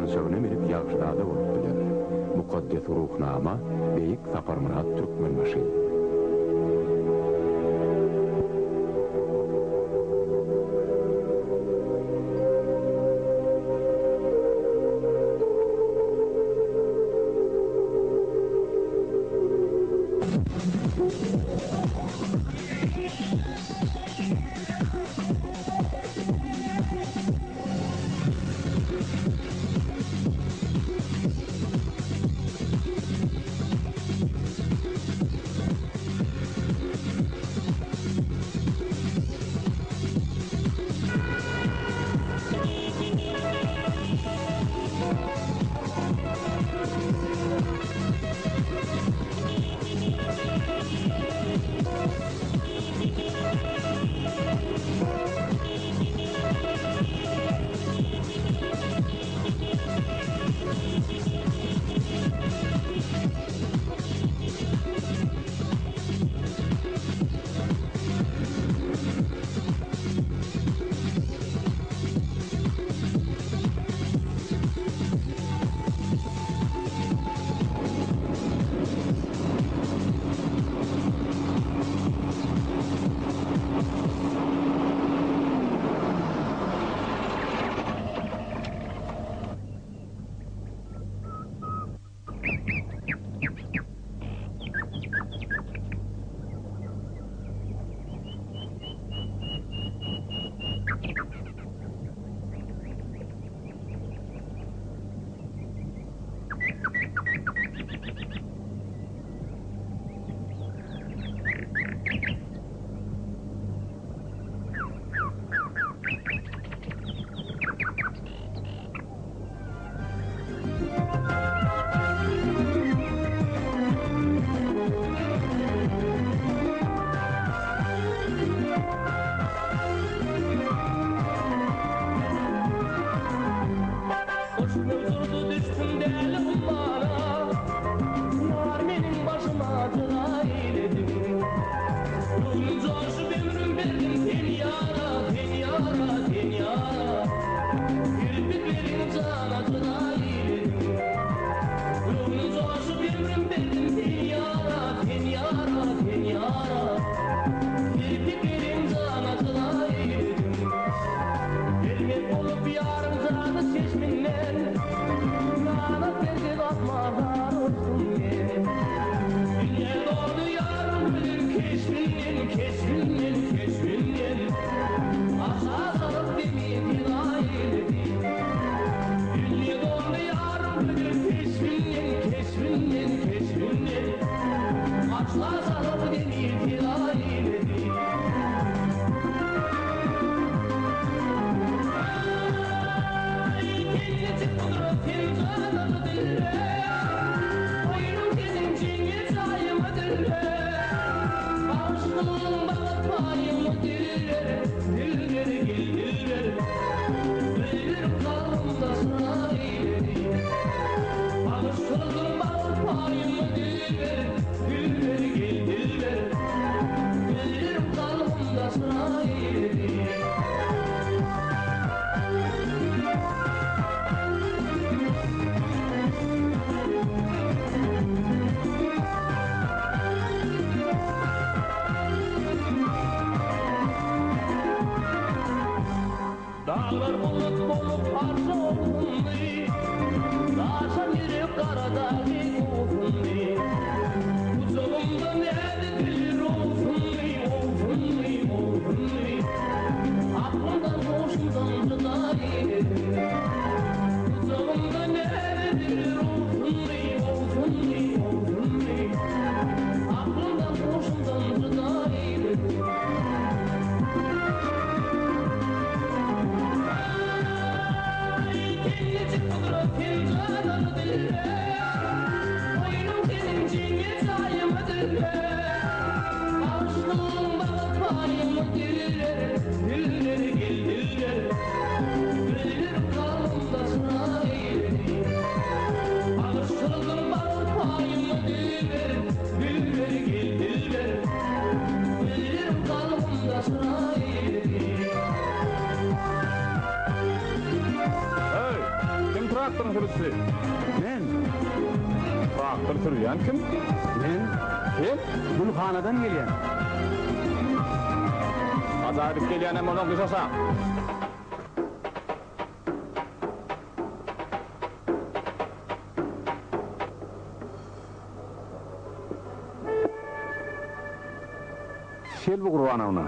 ýanşygyny bilip ýagşyda bolupdylar. Mukaddes ruhnama beýik Sapar Murat Türkmenbaşy. Dağlar bulut bolup parça olundu, daşan yürüp karadağ okundu. Kucağımda nedir okundu. Aklımdan hoşumdan cıdayım. Kucağımda nedir okundu. Aklımdan hoşumdan cıdayım. Kudretin canı dille Baktırın hırısı. Men, Baktır Süryan kim? men Kim? Gülhanadan gelýän. Azadip gelýän hem onuň kysasa. Şel bu Qur'anawna.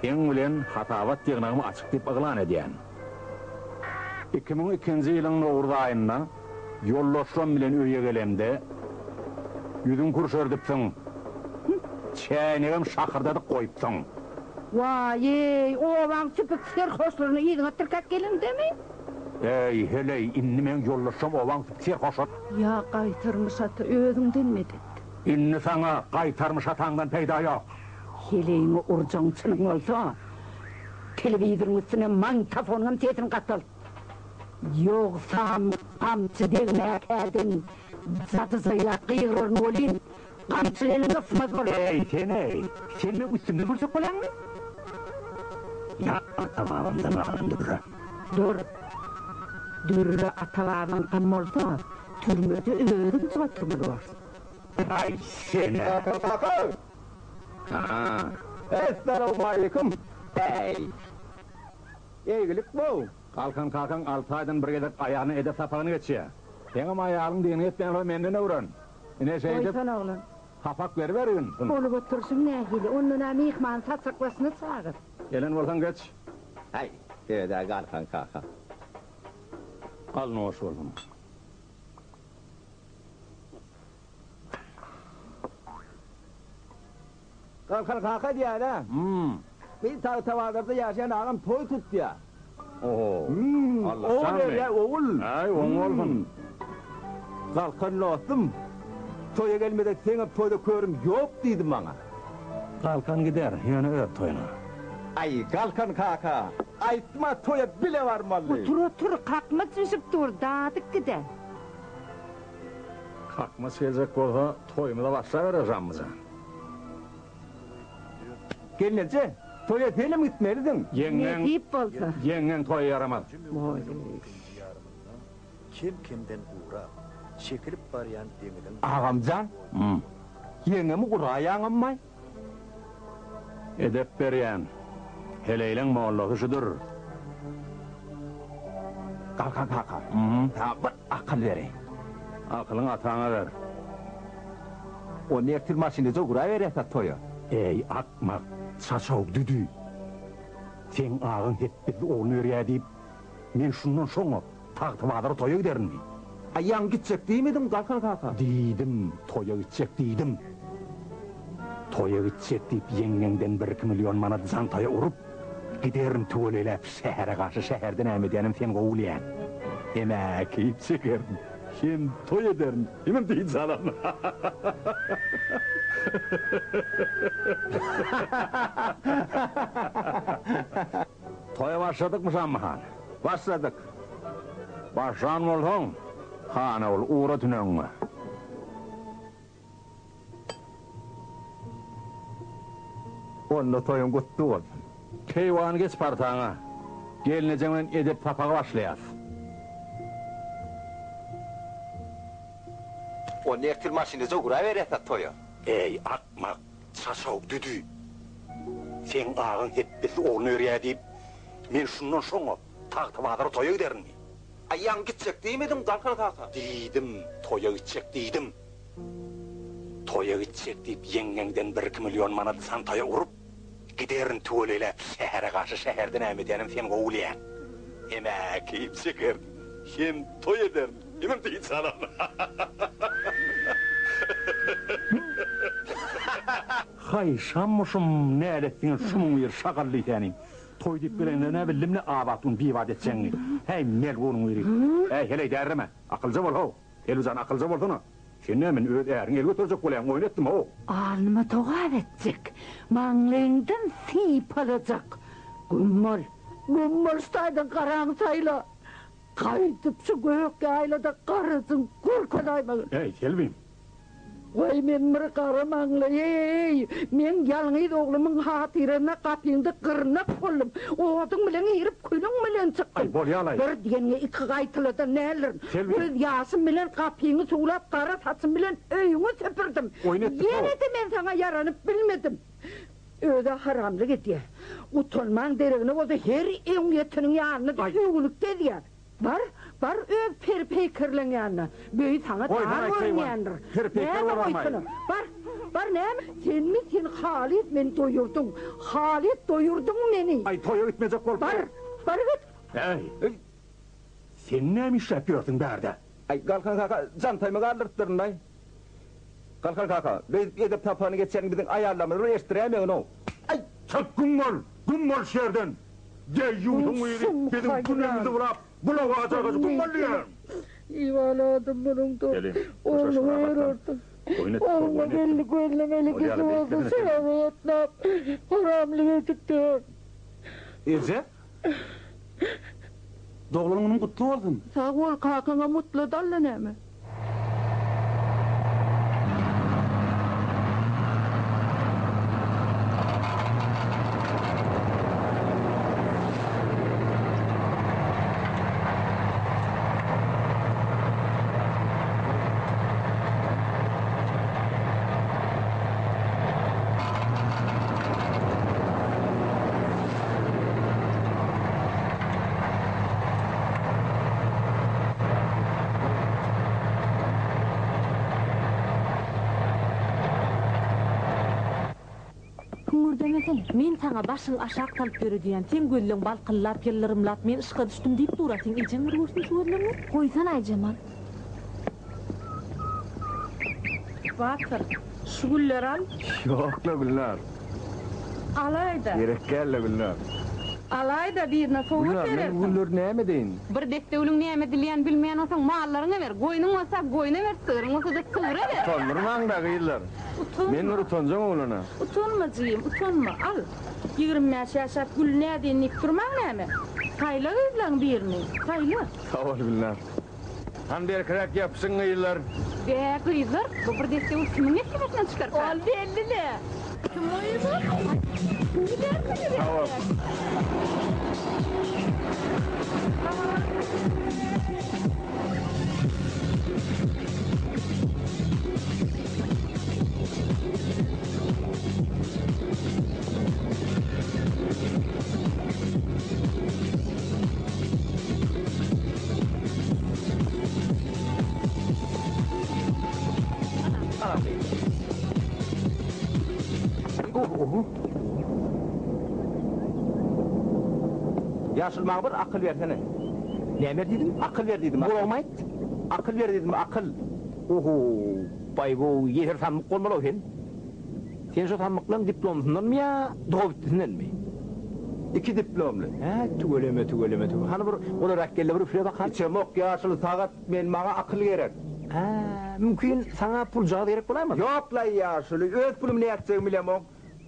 Eň bilen hatawat ýygnagymy açyk dip yglan edýän. 2002-nji ýylyň nowruz aýynda ýollaşmam bilen öýe gelemde ýüzüň kurşerdipsiň. Çäýnegem şakyrdadyk goýupsyň. Vay, ovaň tüpük serhoşlaryny ýygyňa tyrkap gelindimi? Ey, heley, inni men ýollaşam owaň serhoşat. Ya gaýtyrmış ata özüňden medet. Inni saňa gaýtarmış ataňdan peýda ýok. Heleýiňi urjaňçynyň bolsa, telewizoriň üstüne magnitofonyň tetini gatal. Ýogsa amçy degmäk ädin, zatyzyla gyýryn bolýan. Amçy elinde symaz bolýar. Ey, sen mi üstümde bolsak bolanmy? Ya, tamamdan alındır. Dürre atalardan kan bolsa, türmede özüň çatyrmy bar. Ay, seni. Esselamu aleyküm. Ey. Eygilik bu. Kalkan 6 aydan bir gedek ayağını edep sapağını geçiyor. Benim ayağım dini etmeyen menden öğren. Ne şey edip Oysan oğlan, hapak verin. olup otursun nähili, ondan mihman satsaklasını çağır. Gelen olsan geç. Hey, ýa-da galkan kaka. Al noş oğlum. Galkan kaka diýär-de. Bir tawagyrda ýaşaýan agam toy tutdy. Oho. Allah Oğul şanlı. ya, oğul. Ay, oğul olsun. Galkan losum. Toya gelmede seni toyda körüm ýok diýdim bana. Kalkan gider, yani öp toyuna. Ay, galkan kaka. Aýtma toya bile barmaly. Otur, kalkma düşüp dur, dadık gider. Kalkma gelecek olsa toyumu da başla vereceğim bize. Gelnece, toya telim gitmeliydin. Ne Yengen, deyip bolsa. yengen toy yaramaz. Vay. Kim kimden uğrap, çekilip barayan deňiň Agamcan, yengemi guraýaňammay. Edep berýän. Heleyleň mollagy şudur. Galkan kaka. Ta bir akıl berey. Akylyň ataňa ver. O nektir maşinede guraýberýär toya. Ey akmak, saçak düdü. Sen ağın hepsi onu ýerýär diýip, men şundan soňa tagty badyr toya gidermi? Ayağın gidecek diýmedin galkan kaka? Diýdim, toya gitjek diýdim. Toya gitjek diýip yengenden 1-2 milyon manat zantaya urup, giderim töwelelep şähere garşy şäherden ämedýänim sen gowulýan. Emek ýyp çekerim. Hem toy ederim, hem diýip salam. Toya başladykmy şammahan? Başladık. Başlan bolsaň, hana ol uğra tüneňme. Onda toyun guttu bolsun. Keywan geç partaňa. Gelnejeňen edep tapaga başlaýas. O nektir maşinede guraýberýär toya. Ey akmak, saçak düdü. Sen ağın hepsi onu ýerýär diýip, men şundan soňa tagty badyr toya gidermi? Ayağın gidecek diýmedin galkan kaka? Diýdim, toya gitjek diýdim. Toya gitjek diýip yengenden 1-2 milyon manat santaya urup, giderin töwelelep şähere garşy şäherden ämedýänim sen gowulýan. Emek ýyp çekerdim. Hem toy ederdim. Hem diýip salam. Hay şammışım näletdiň şumuň ýer şagally täniň. Toy diýip gelenler ne bildim ne abatun biwat etseňi. Hey mel bonuň ýeri. Hey hele därme. Akylja bol ho. Eluzan akylja bolsana. Sen nämen öz äriň el götürecek bolýan oýun etdim ho. Alnıma toğar edecek. Manlığından sıyıp alacak. Gummol saydan karan sayla. Kaydıp şu gök yaylada karısın kurkalayma. Hey Selvim. Vay men bir qaramaňly, ey. Men ýalňyz oglumun hatyryna gapyňdy gyrnak boldum. Oduň bilen ýerip küllüň bilen çykdym. Ay, bolýalay. Bir diýenge iki gaýtylada näler? Selvi. Öz ýasym bilen gapyňy suwlap gara taçym bilen öýüňe sepirdim. Oynatdyk o. Ýene de men saňa ýaranyp bilmedim. Öde haramlyk etdi. Utanmaň deregine bolsa her öň ýetiniň ýanyna öňlük dedi. Bar öz perpekirleň ýanyna. Beýi saňa taýýandyr. Perpekir bolamay. Bar näme? Sen Halit men doýurdun. Halit doýurdun meni. Ay, toya gitmejek bolup. Bar git. Ey. Sen näme işläp ýördiň bärde? Ay, galkan kaka, jantaýmy galdyrtdyryn ay. Galkan kaka, biz edip tapany geçen biziň aýallamyzy reýestremegin o. Ay, çok gummol şerden. Deýýuň ýeri, biziň günümizde ulap, bulaga ajaga gummol ýer. İvaladım bunun da. Gelin, Onu koşa şuna verdim. Oynat, Onu oynat. belli gözlemeli Oraya kızı da oldu. bekleme, Seveyetlap. Haramlık ettiktir. Ece? Doğulunun kutlu oldun. Sağ ol kakana mutlu dallan emi. Men sana başyň aşak talyp berýän, sen gözleň balkyllap, ýyllyrymlap, men ışga düşdüm diýip durasyň. Ejem bir görsün şu gözleňi. Goýsana Aýjamal. Batır. Şu güller al. Yokla Gülnar. Alayda. Gerekkerle Gülnar. Alayda birine soňa Gülnar, men berersin. Gülnar näme deyin? Bir dekdewlüň näme dilýän bilmeýän olsaň mallaryňy ber. Goýnuň bolsa goýna ber, syryň bolsa da syra ber. Tonurmaň da gıylar. Men utanjam oglana. Utanma jyym, utanma. Al. 25 ýaşap gül näde nik durmaň näme? Saýla gözleň birini. Saýla. Sağ ol Gülnar. Han bir krak yapsın gıylar. Be kıyızlar, bu bir dekdewlüň kimin etmesinden çykar? Ol belli. Kim oýuýar? Sağ ol. Yaşıl mağbur akıl versene. Ne dedim? Akıl ver dedim. Bulamayt. Akıl ver dedim, akıl. Oho, bay bu yeter sanmık olmalı o sen. Sen şu sanmıkların diplomsundan mı ya, doğu bittisinden mi? İki diplomlu. He, tügöleme. Hani bir olarak geldi bir üfle bakar. İçem ok yaşıl saat, men bana akıl gerek. Ha, mümkün sana pul jağı gerek olar mı? Yok la yaşıl, öz pulum ne yapacağım bilemem.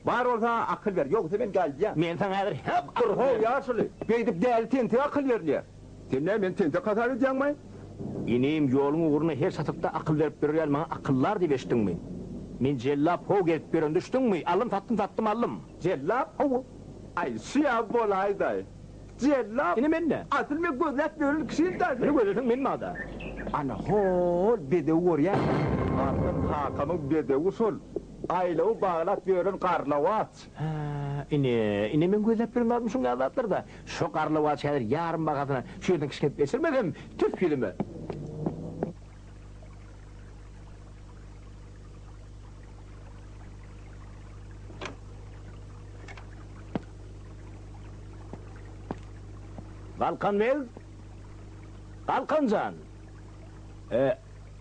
Var olsa akıl ver, yoksa ben geleceğim. Men sana hep akıl ver. Yaşıl, beydip değil tente akıl verdiler. Sen ne, men tente katar edeceğim mi? İneyim yolun uğruna her satıpta akıl verip verir, bana akıllar diye beştin mi? Men cellap ho gelip verin düştün mü? Alım tattım alım. Cellap ho? Ay siyah bolay day. Cellap. Yine men ne? Asıl men gözlet verir kişiyim der. Ne gözletin men mi ada? Ana hol bedevi var ya. Artık hakamın bedevi sol. Aylağı bağlat verin karlavat. Ine men gözlet verin almışım yazatlar da. Şu karlavat şeyler yarın bakatına şu yerden kişkep geçirmedim. Tüp filmi. Kalkan Bey, Kalkancan.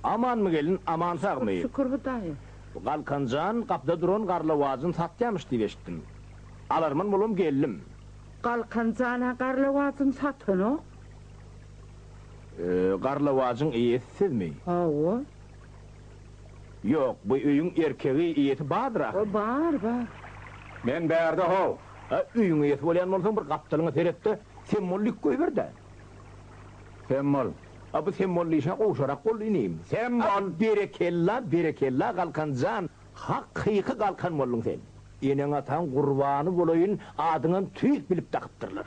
Aman mı gelin, aman sağ mı? Şükür Hudaya. Kalkancan kapıda duran karlavazın satyamış diye eşittim. Alarman bulum geldim. Kalkancana karlavazın satın o? Karlavazın iyisiz mi? Awa. Yok, bu üyün erkeği iyisi bağdıra. O var. Men bärde ho. Üyün iyisi bolyan bolsan bir kaptalını terette. Sen mollik koy ver de. Sen mol. Abi sen mollişe koşarak kollayayım. Sen mol berekella kalkancan. Hakkıyıkı kalkan mollun sen. Enen atan kurbanı bolayın adının tüyük bilip takıptırlar.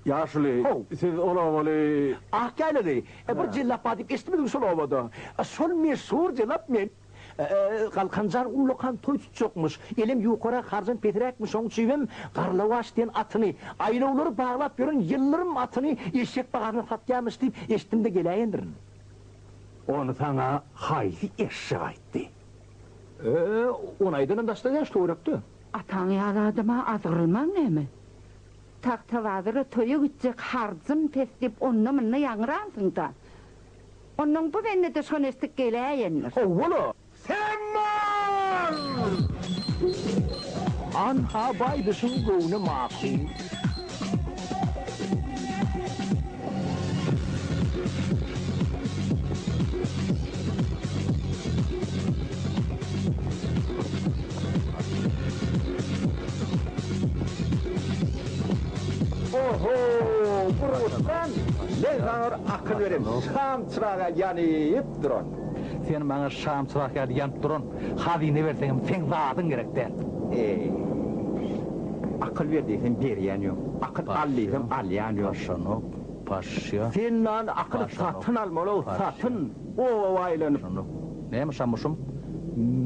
Yaşlı, siz olamalı. Ah gayla dey. Bir cillap adip estimedin sol ovada. Sol mesur cillap men. Kalkancar ullukan toy tutacakmış. Elim yukarı harcın petirekmiş onu çivim. Karlavaş diyen atını. Aylovları bağlap görün yıllarım atını eşek bağırına satyamış deyip estimde geleyindirin. Onu sana hayli eşek aytti. Onaydının daşta yaş doğraktı. Atan yaradıma azırılman ne mi? Taktavadırı toyu gidecek harcım testip onunla mınla yanıransın da. Onun bu benne de son estik geleyenler. Oğlu! Semmol! Anha baydısın gövne makul. Oho! Buruştan! Ne zaman akıl verim? Şam çırağa yanıp duran. Sen bana şam çırak geldi yanıp durun. Hazine versen sen zatın gerekten. Akıl verdiysen beriyen yok. Akıl allıysan allayan yok. Paşanok, paşa. Sen lan akıllı satın almalı, satın. O aylanıp. Neymiş amuşum?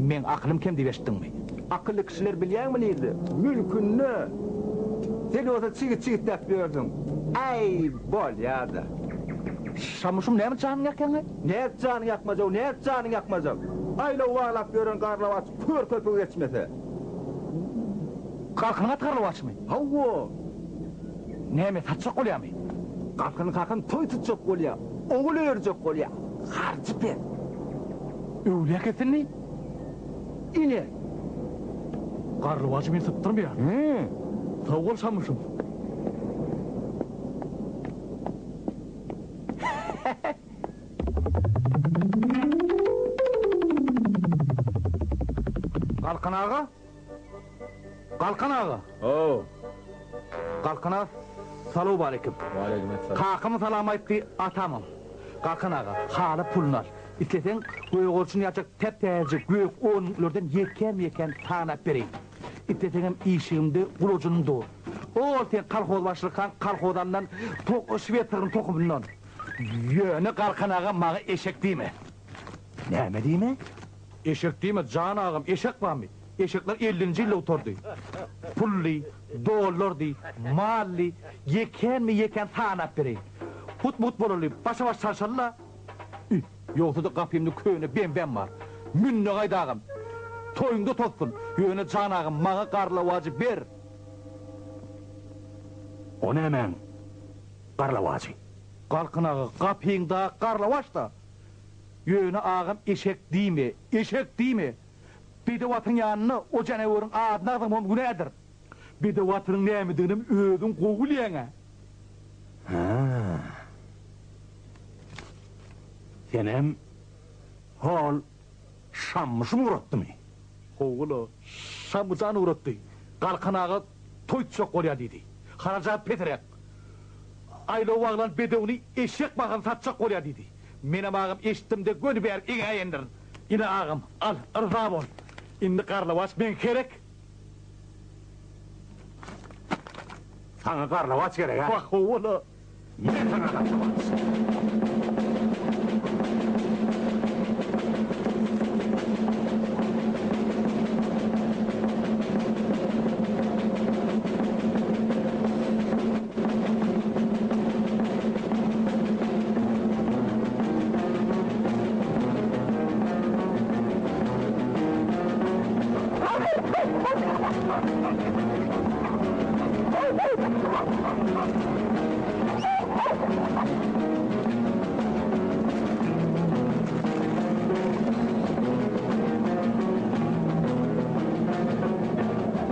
Men aklım kim diyeştin mi? Akıllı kişiler bilyen mi neydi? Mülkünü. Sen olsa çigit yapıyordun. Ay bol ya da. Şamuşum neymiş canın yakken? Ne canı yakmaz o, ne canı yakmaz o. Ayla uvalap görün karlavaç, pür köpü geçmese. Kalkın at karlavaç mı? Havu. Neyme tatsak oluyor mu? Kalkın toy tutacak oluyor. Oğul örecek oluyor. Harcı ben. Öyle kesin mi? İle. Karlavaç beni tutturmuyor. Sağ ol Şamuşum. Kalkın ağa. Kalkın ağa. Oo. Kalkın ağa. Salamu aleyküm. Kalkımı salam etti atamam. Kalkın ağa. Hala pullar. İstesen göğe olsun yapacak tep-tepecik göğe oğullardan yeken sana vereyim. İstesem işimde kulucunu doğur. O sen kalkoz başlıkan kalkozandan şvetırın tokumundan. Yönü kalkın ağa mağı eşek değil mi? Ne değil mi? Eşek değil mi? Can ağam eşek var mı? Eşekler 50. yılda oturdu. Pulli, dolardı, malli, yeken sana vereyim. Hut bolurlu, başa baş sarşalla. Yoksa da kapımda köyüne ben var. Münne gaydağım. Toyunda topsun. Yöne can ağam mağa karlavacı ver. O ne hemen? Karlavacı. Kalkın ağa, kapıyında karlavaş da. Yöne ağam eşek değil mi? Eşek değil mi? Bir de vatın yanına o canavarın adına adamım günedir. Bir de vatının neymidinim ödün kovul yana. Senem hol şammışım uğrattı mı? Oğulu, şamıcan uğrattı. Kalkın ağa toy çok oraya dedi. Haracat peterek. Ayla oğlan bedevini eşek bakın satacak oraya dedi. Benim ağam eşittimde gönü ber ine yendirin. Yine ağam al ırzam ol. İndi karlavaş ben kerek. Sana karlavaç gerek ha? Bak oğlu. Ben sana karlavaç.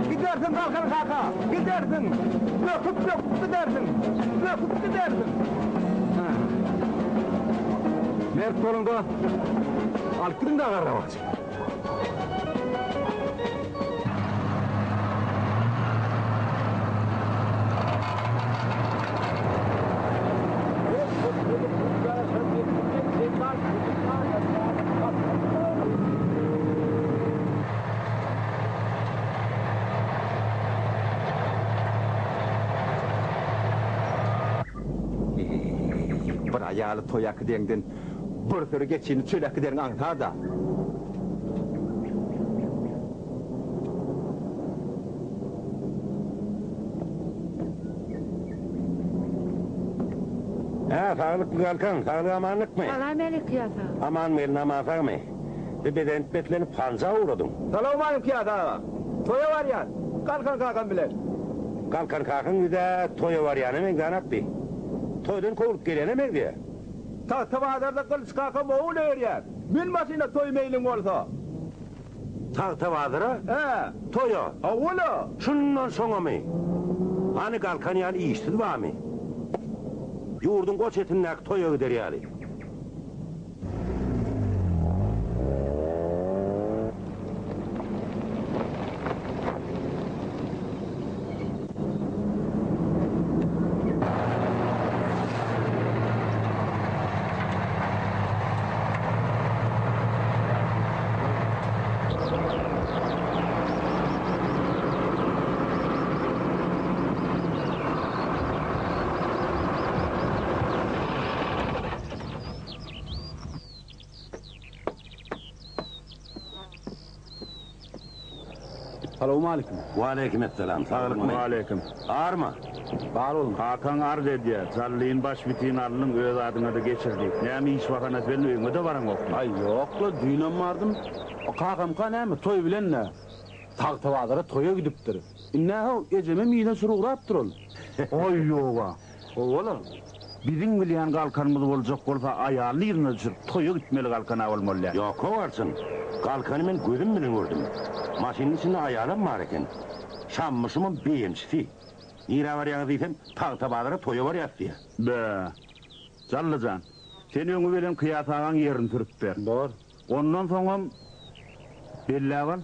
Gidersin kalkın kaka, gidersin. Öpüp gidersin. Öpüp gidersin. Mert kolunda alkırın da karlavaç. ayalı toyak dengden bir sürü geçini çölek deren antar da. Sağlıklı kalkan, sağlık amanlık mı? Salam aleyküm. Aman melin aman mı? Bir beden betlenip panza uğradım. Selamun aleyküm ya da. Toya var ya. Kalkan bilen. Kalkan kalkan bir de toya var yani meydanak bir. Toydan kovulup gelene mi diye? Tavadarda kılıç kalkan oğul öğren. Min başına toy meylin olsa. Tavadıra? He. Toya. Oğula. Şundan sonra mı? Hani kalkan yani iyişti var mı? Yurdun koç etinden toya gider yani. Selamun aleyküm. Aleykümselam. Sağlık mı? Aleyküm. Ağır mı? Var olun. Hakan ar dedi ya. Zalliğin baş bitiğin alının öz adına da geçirdik. Neymi iş vakana benim evime de varan yok. Ay yok la düğünem vardım. O kakam neymi toy bilen ne? Tavadara toya gidiptir. Ne o eceme mine suru uğraptır ol. Oy yoga. Oğlum. Bizim bilen kalkanımız olacak olsa ayarlı yerine düşürüp toya gitmeli kalkana olmalı. Yok o varsın. Kalkanı ben gözüm bilin gördüm. Maşinin içinde ayağım var eken. Şammışımın beyimsisi. Nira var ya diysem Tavadara toya var ya diye. Be. Callıcan. Seni öngü veren kıyasağın yerini sürüp ver. Doğru. Ondan sonra belli var.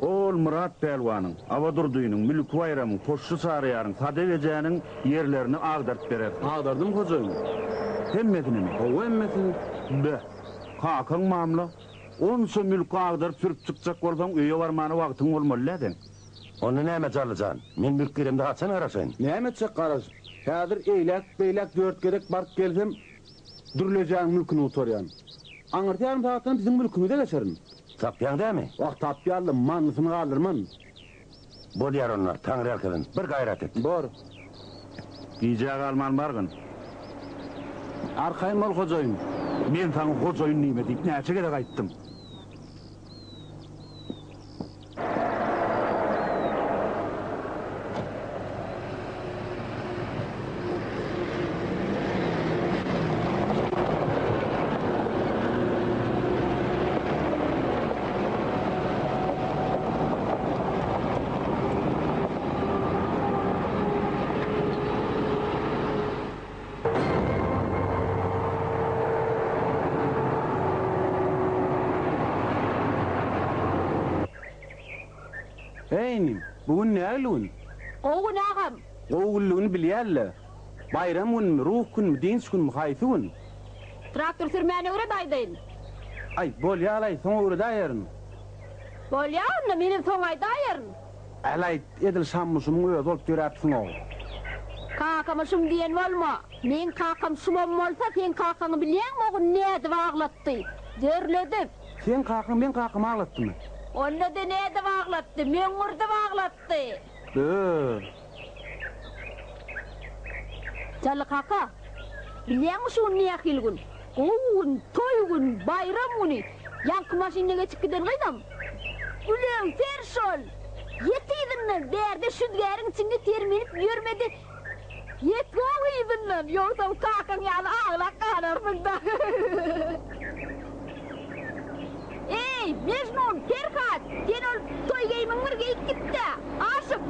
Ol Murat Pelvan'ın, Avadurdu'nun, Mülk Bayram'ın, Poşçu Sarıyar'ın, Sadevece'nin yerlerini ağdart verer. Ağdardım kocayım. Hemmetini mi? O hemmetini. Be. Kakan mamla. Onsa mülkü ağdart sürüp çıkacak olsan öye varmanı vaktin olmalı edin. Onu neyme Calıcan? Men mülklerimde hatsan arasın. Ne emetsek karış? Hazır beylek dört gerek bark gelsem dürüleceğin mülkünü utoruyan. Anırtayarım saatten bizim mülkümü de geçerim. Tapyan değil mi? Vah tapyalım, manlısını kaldırman. Bol yer onlar, Tanrı arkadan. Bir gayret et. Doğru. Diyeceğe kalman bargın. Arkayın ol kocayım. Ben sana kocayın nimetik, neyse kere kayıttım. Eynim, bugün ne ayluğun? Oğun ağam. Oğulluğun bilyerle. Bayramın mı, ruh gün mü, dins gün mü, hayfun? Traktör sürmeyene göre daydayın. Ay, bol ya alay, sana uğrada ayarın. Bol ya onu benim son ayda ayarın. Alay, edil sanmışım, öyle olup görepsin oğul. Kakamışım diyen olma. Men kakam sumam olsa sen kakanı bilen mi oğun ne edip ağlattı? Dörledim. Sen kakın, ben kakımı ağlattım. Onu da ne edip ağlattı? Men vurdum ağlattı. Çalı kaka. Bilen mi şu ne akılgın? Oğun, toygun, bayram günü. Yankı maşinine çık gider kıydam. Ulan fersol. Yetiydin mi? Derde şüdgerin içinde terminip yürmedi. Yetkoğuydun lan. Yoksa kakan yani ağlak kanarsın da. Ey Mecnun, Ferhat. Sen ol toy geymin var geyik gitti. Aşıp.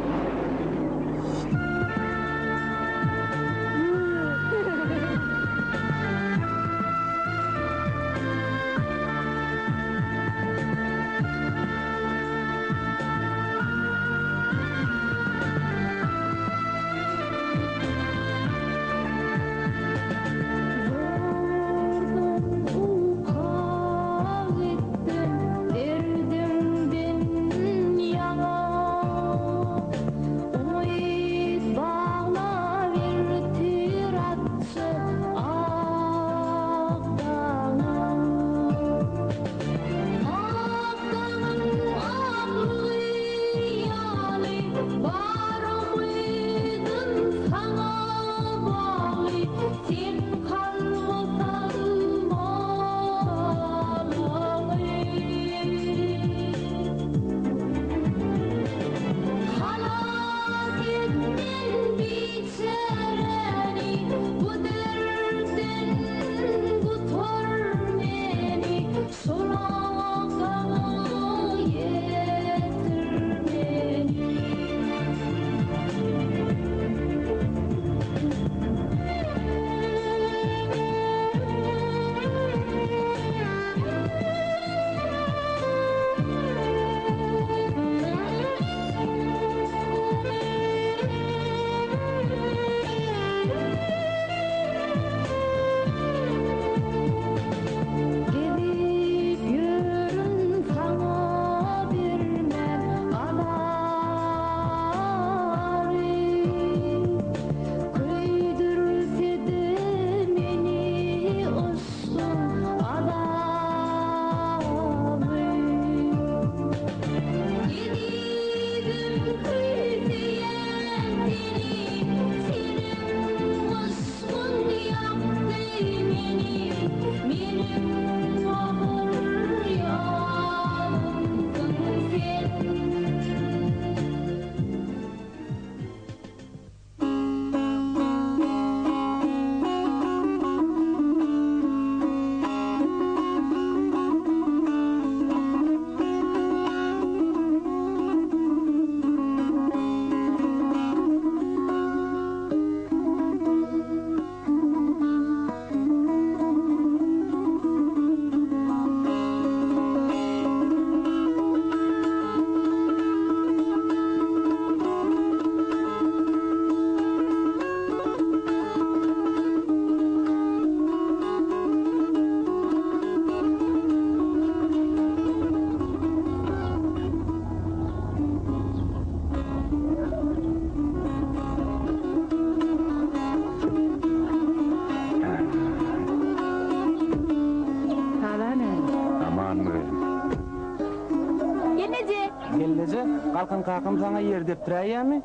Gellece, kalkın kakam sana yer dep durayami?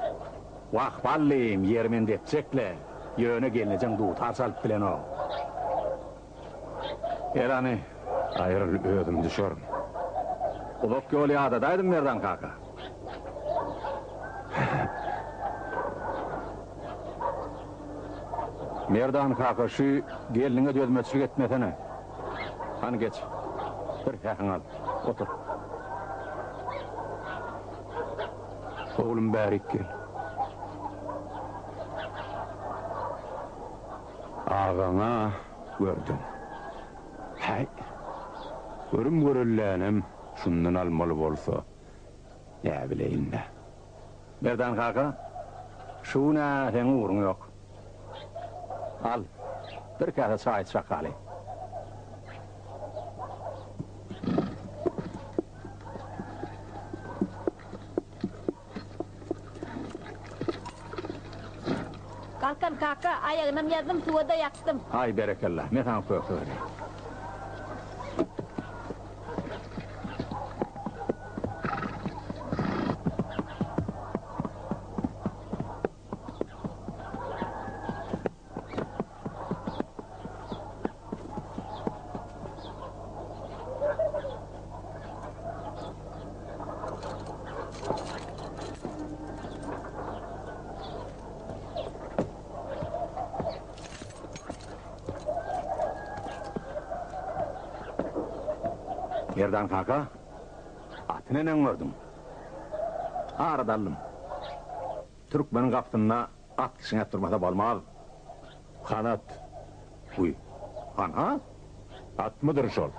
Vah balliyim, yermen depcekle. Yöne gelineceksin duutar salıp bilen o. Elani, ayrıl ödüm düşörüm. Uluk yolu adadaydım Merdan kaka. Merdan kaka şu geline dözmetçilik etmesene. Hani geç. Bir yakın al. Otur. Oğlum Berik gel. Ağana gördüm. Hay. Görüm görüllenim şundan almalı bolsa. Ne bileyim ne. Merdan kaka, şuna sen uğrun yok. Al. Bir kere çay içecek hali. Kalkan kaka, ayağına yazdım, suda yaktım. Hay berekallah, ne tan koyuyor öyle. Merdan kaka, atını ne gördüm? Ağradalım. Türkmenin kaptığına at kişine durmasa bolmaz. Kanat. Uy, kanat? At mıdır şol?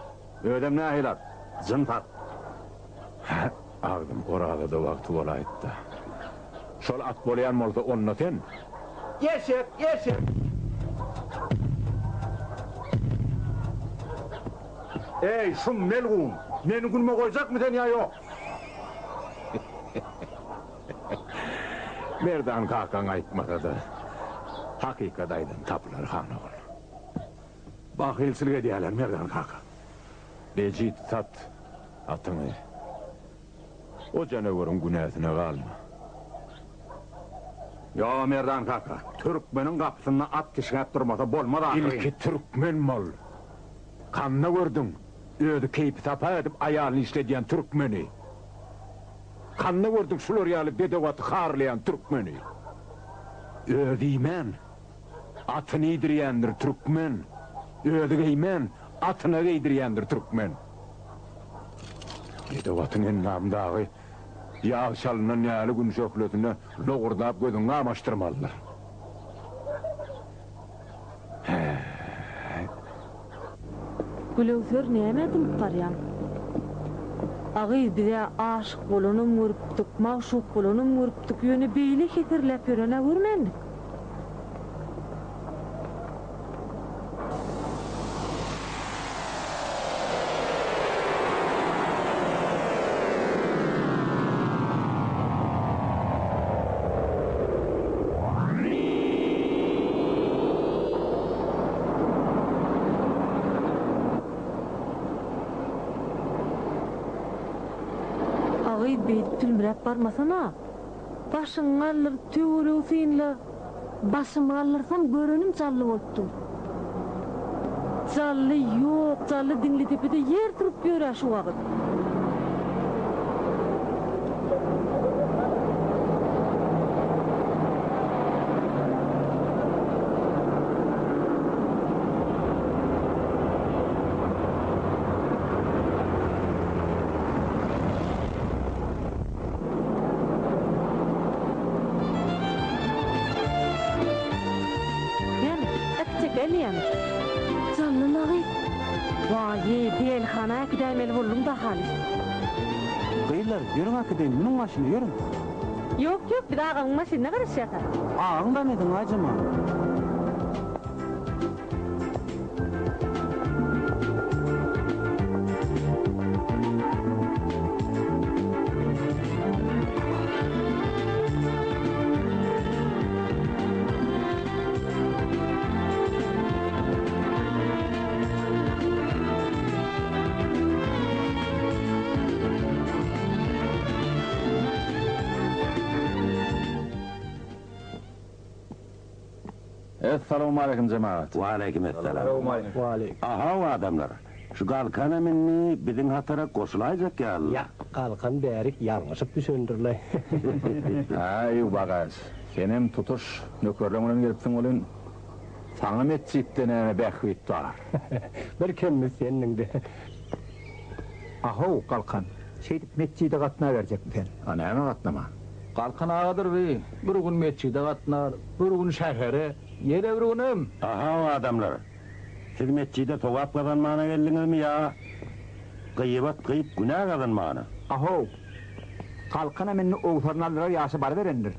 Ödem ne ahilat? Zıntat. Ağdım orada da vakti olaydı da. Şol at bolayan molta onunla sen? Yeşek, yeşek. Ey şu melgun, meni gülme koyacak mı sen ya yok? Merdan kakan aytmasa da hakikataydan tapılar kanı ol. Bakilsilik ediyorlar Merdan kaka. Becit sat atını. O canavarın günahına kalma. Ya Merdan kaka, Türkmenin kapısına at kişine durmasa bolmaz akırın. İlki Türkmen mal. Kanına gördün. Ödü keypi tapa edip ayağını işlediyen Türkmeni. Kanına gördün Floryalı bedevatı harlayan Türkmeni. Ödü imen. Atını idiriyendir Türkmen. Ödü giymen. Atına giydirendir Türkmen. Bedevatın en namdağı. Yağ şalından yağlı gün şöklötüne loğurdap gözünü amaştırmalılar. Gülöwser näme taryan? Agy bize aşyk bolanyň görüpdik, maşuk bolanyň görüpdik, ýöne beýle hetirläp ýörene görmendik. Tülmürep barmasana. Başyň alır, töwerew synly. Başymy alyrsam görenim çally bolupdy. Çally ýok, çally diňli tepede yer turup ýörer şu wagt. Gidemeli buldum da halis. Kıyılar, yürün akıdayım, bunun maşını yürün. Yok, bir daha ağanın maşinine karışacak. Ağın da neydin acıma? Esselamu aleyküm cemaat. Wa aleykümselam. Waaleykum. Aha o adamlar. Şu kalkan eminni bizin hatara koşulayacak ya Allah. Ya kalkan bärik ýalňyşyp düşendirler. Ay bagaz. Senem tutuş nökerleňden gelipsiň bolan. Saňa metçitden bähwit bar. Bir kemmi seninde. Aho kalkan. Şeýdip metçide gatna berjekmiň. Näme gatnama? Kalkan agadyr we. Bir gün metçide gatnar, bir gün şähere, ýere bir günem. Aha o adamlar. Siz metçide togap kazanmana geldiňiz mi ya? Gıybat kıyıp günah kazanmana. Aho. Kalkan eminni oğtarnalara ýaşy bar berendir.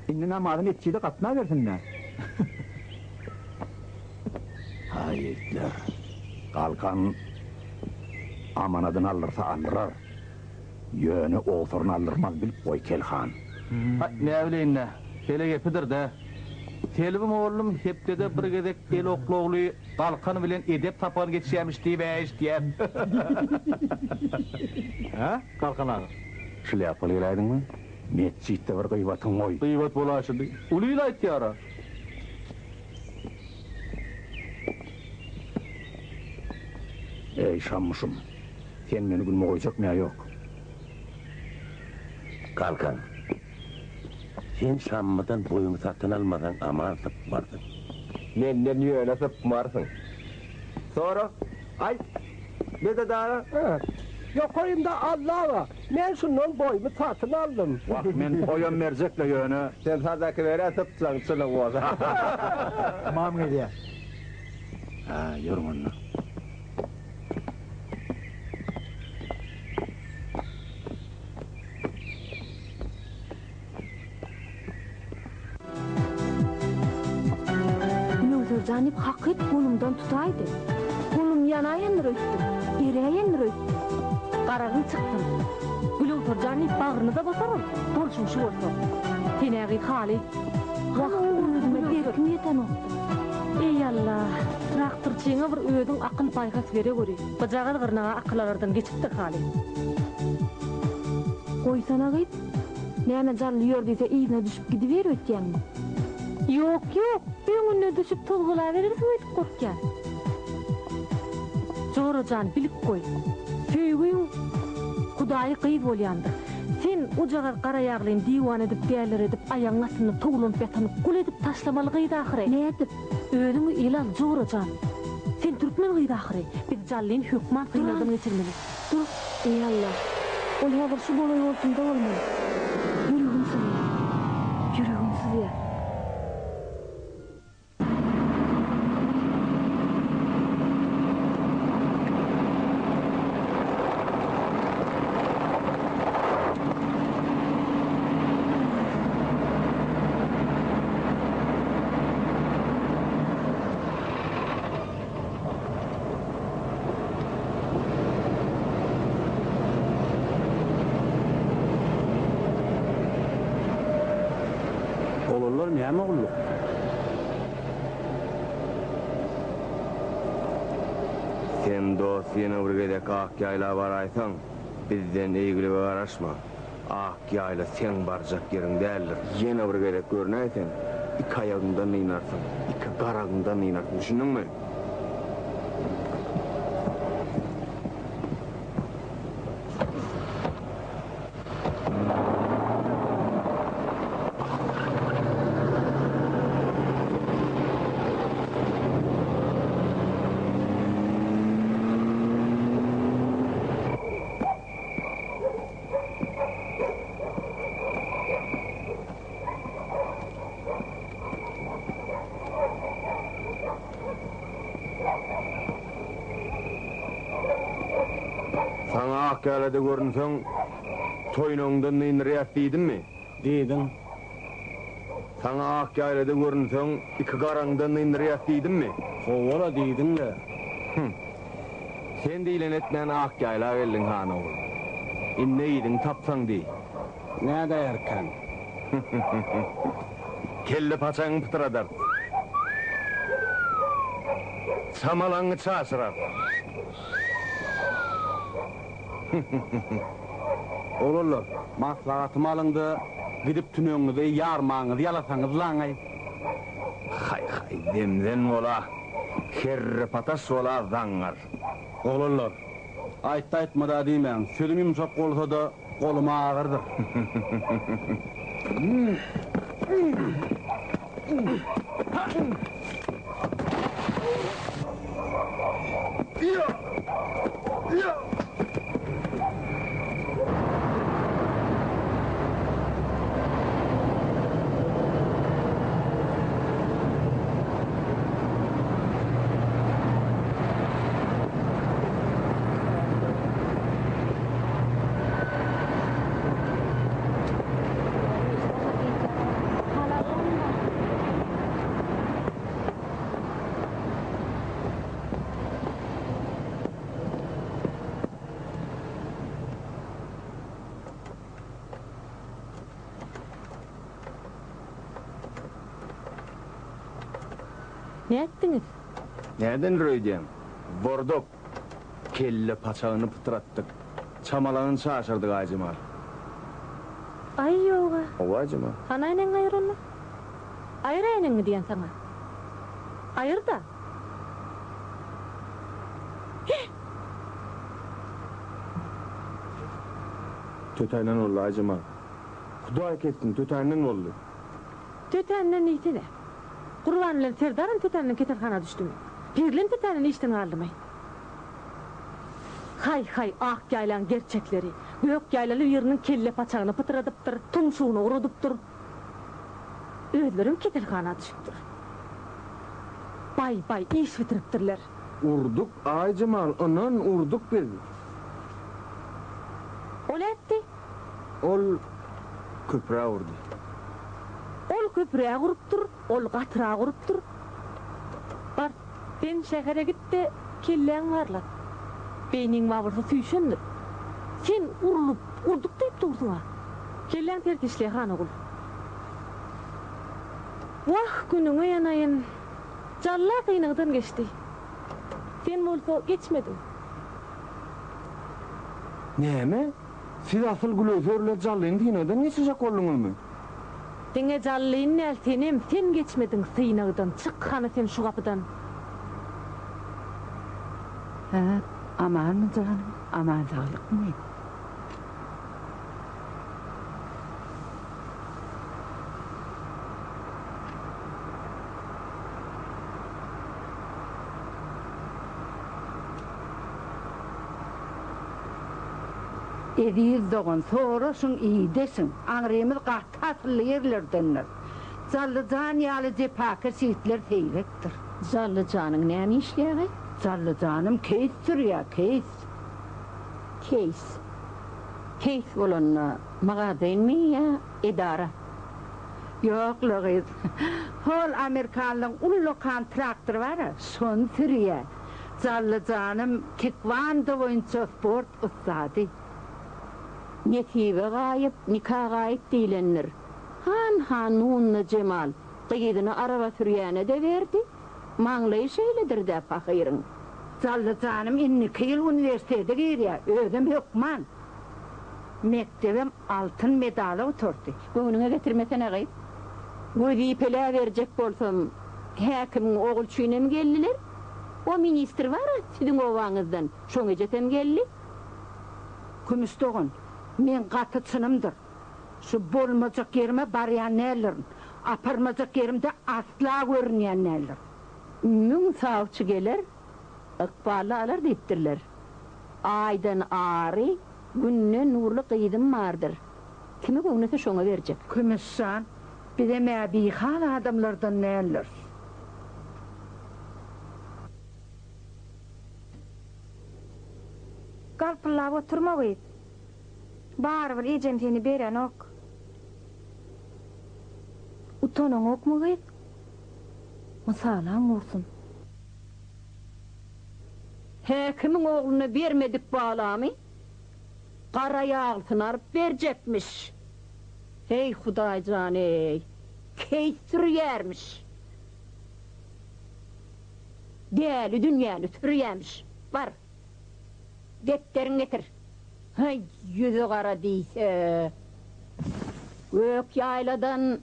Indi namazyny etçide gatna bersinler. Hayırlar. Kalkan amanadını alırsa alırlar. Yönü oğtarını alırmaz bilip koy Kelhan. Ne bileyin ne? Hele gepidir de. Telibim oğlum hepde de bir gedek el okloğlu kalkanı bilen edep tapan geçýämiş diýip eşdiýär. Ha? Kalkan ağa. Şöyle yapılaydın mı? Metçitte bir gıybatın oy. Gıybat bolaşydy. Ulyla aýtýara. Ey şammışım. Sen beni gülme koyacak mı ya yok? Kalkan. Sen şammıdan boyunu satın almadan aman sıpmardın. Menden ýöne sypmarsın. Sonra ay bede dara. Yokarım da Allah'a. Men şundan boyumu satın aldım. Bak men koyan mercekle yönü. Sen sadaki vere sıpsan sıla boza. Tamam gidiyor. Ha yorum onu. Nurcanip hakik kolumdan tutaydı. Kolum yanayendir öttüm, ereyendir öttüm. Qaragın çıktım. Gülüvturcanip bağrını da basarım, bolşun şu olsun. Tenägi hali, wagtyny özüme berkim ýeten okdy. Ey Allah, traktorçyňa bir öýüň akyl paýhas bere göri. Bajagal gyrnaga akylardan geçipdir hali. Goýsana gyp, näme jally ýördiýse iýine düşüp gidiber ötýänmi? Yok, öňüne düşüp tolgula verirsin öýtüp gorkýan. Jorajan bilip koy. Söýgüň Hudaý gyýp bolýandyr. Sen ujagar qara ýaglyn diwan edip däler edip aýagyň astyny tugulup ýatanyp gul edip taşlamaly gyýdy ahyry. Nädip? Öňüňi ilal Jorajan. Sen türkmen gyýdy ahyry. Bir jallyn hökman kıynadan geçirmeli. Dur, ey Allah. Ol häzir şu bola ýolsunda bolmaly. Ýüregim sızýar. Ýüregim sızýar. Olurlar näme olur? Sen dost ýene bir gedek Akýaýla baraýsaň, bizden eýgili garaşma. Akýaýla sen barjak ýeriň däldir. Ýene bir gedek görnäýsen, iki aýagyndan ynarsyň, iki garagyndan ynarsyň, düşündiňmi? Sana Akýaýlada görünseň, toýnaňdan ynyrýas diýdimmi? Diýdim. Sana Akýaýlada görünseň, iki garaňdan ynyrýas diýdimmi? Howala diýdim de. Sen diýlen etmän Akýaýla geldiň hana ol. Inne ýediň tapsaň diýi. Näde erken? Kelle paçaň pytyradar. Samalaňy çaşyrar. Olurlar. Maslahatym alındy. Gidip tünöňizi ýarmaňyzy ýalasaňyz laňy. Hay demden ola. Herre patas ola zangar. Oğlanlar, aytma da deymen, sözüm yumuşak olsa da koluma ağırdır. Ne ettiniz? Nereden röydem? Vorduk. Kelle paçağını pıtrattık. Çamalağın şaşırdık Aycımal. Ay yoga. O Aycımal. Hanaynen ayır onu. Ayır aynen mi diyen sana? Ayır da. Tötaylan oldu Aycımal. Kuday kettin, tötaylan oldu. Tötenden iyiydi de. Kurbanlar Serdar'ın tötenden ketelhana düştü mü? Pirlin tötenden işten aldımay. Hay ah yaylan gerçekleri. Gök yaylalı yerinin kelle paçağını pıtıradıptır, tumşuğunu uruduptur. Ödlerim ketelhana düşüptür. Bay iş bitiriptirler. Urduk Aycımal, anan urduk biz. Ol etti. Ol köprüye vurdu. Ol köprüye kuruptur, ol qatırağa kuruptur. Bar, ben şehre gitti, kelleğin varlat. Beynin mavırsa süyüşendir. Sen urduk deyip durdun ha. Kelleğin tertişliğe hana kul. Vah gününe yanayın. Calla kıynağdan geçti. Sen bolsa geçmedin. Neme? Siz asıl glözörle callıyın dineden geçecek oldunuz mu? Dene callıyın nel senem, sen geçmedin sıynağdan. Çık hana sen şu kapıdan. Aman mı canım? Aman sağlık mı? Ediyiz doğun, soğuruşun iyi desin. Anremiz qahtasılı yerlerdenler. Zallıcan yalı cepaka şiitler teyrektir. Zallıcanın neyini işleyeği? Zallıcanım keystir ya, keys. Keys. Keys olanına mağa değil mi ya? İdara. Yok lağız. Hol Amerikanlığın ullu kontraktör var ya, son sürüye. Zallıcanım kikvandı boyunca sport ustadı. Netibe gayip, nikah gayip değilenler. Han Nunna Cemal, kıyıdını araba sürüyene de verdi. Manlayı şeyledir de fakirın. Zallıcanım inni kıyıl üniversitede giriyor, ödüm hükman. Mektebim altın medala oturdu. Boynuna getirmesene gayip. Vazifele verecek bolsam, hakimin oğul çiğne mi geldiler? O minister var ya, sizin ovanızdan, şoňa jetem geldi. Kümüstoğun, men katı çınımdır. Şu bolmacak yerime barayan nelerin, aparmacak yerimde asla görünyen neler. Mün savcı gelir, ıkbalı alır deyiptirler. Aydan ağrı, günne nurlu kıyıdım vardır. Kimi kognesi şoňa verecek? Kümüşsan, bir de mebihal adamlardan neler. Galpıllap oturma gıyıp. Baribir ejem seni beren ok. Utonaň ok mu gıyıp? Misalan olsun. Hakimin oğluna vermedik bağlamı. Qaraya altın arıp verecekmiş. Hey Hudaycan ey. Keysir yermiş. Değerli dünyanı sürüyemiş. Var. Defterin getir. Hay yüzü kara değilse. Gök yayladan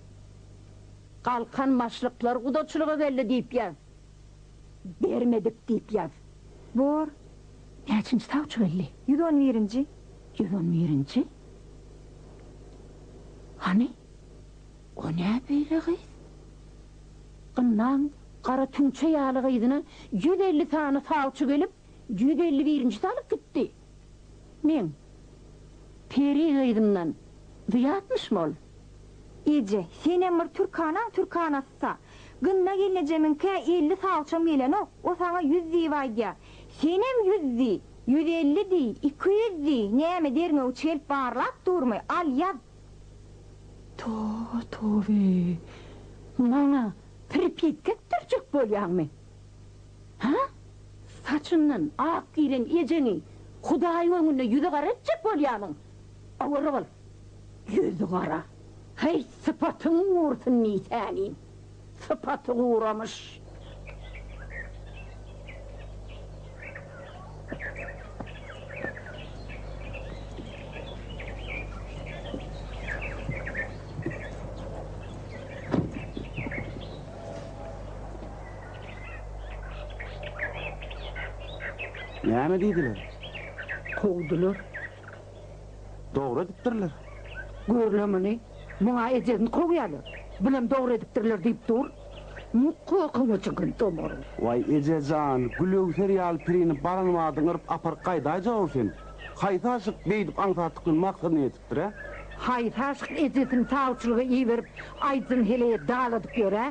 Kalkan maşrıklar kudaçılığı belli deyip yaz. Vermedik deyip yaz. Bor, Neçinci tavçı belli? 111-nji. 111-nji? Hani? O ne böyle kız? Qınnan qara tüңçe ýaly gyzyna 150 tane tavçı gelip 151-nji salyp gitdi. Men peri gyzymdan ziyatmışmy ol? Ece, sen emir Türkanasa. Gynna geleceminke 50 tavçam gelen o sana 100 diýýär. Sen hem 100 di, 150 di, 200 di. Näme derňe uçelip barlap durmay, al ýaz. Tobe. Mana pripetke türjek bolýarmy? Ha? Saçından ak giren ejeni Hudaý öňünde ýüze garatjak bolýarmyň. Awara bol. Ýüze gara. Hey sıpatyň uğurtun nitänin. Sıpaty uğramış. Näme diýdiler? Kovdular. Dogry dipdirler. Görlemini, buna ejeni kowyarlar. Bilem dogry edipdirler diýip dur. Mukokyňa çykyň tomar. Vay ejejan, gülöwser ýaly pirini baranmadyň ırıp apar gaýda jogap sen. Haýtaşyk beýdip aňsatdykyň maksadyny etipdir ha? Haýtaşyk ejesini tawçylygy iýerip aýdyn hele daladyk ýöre.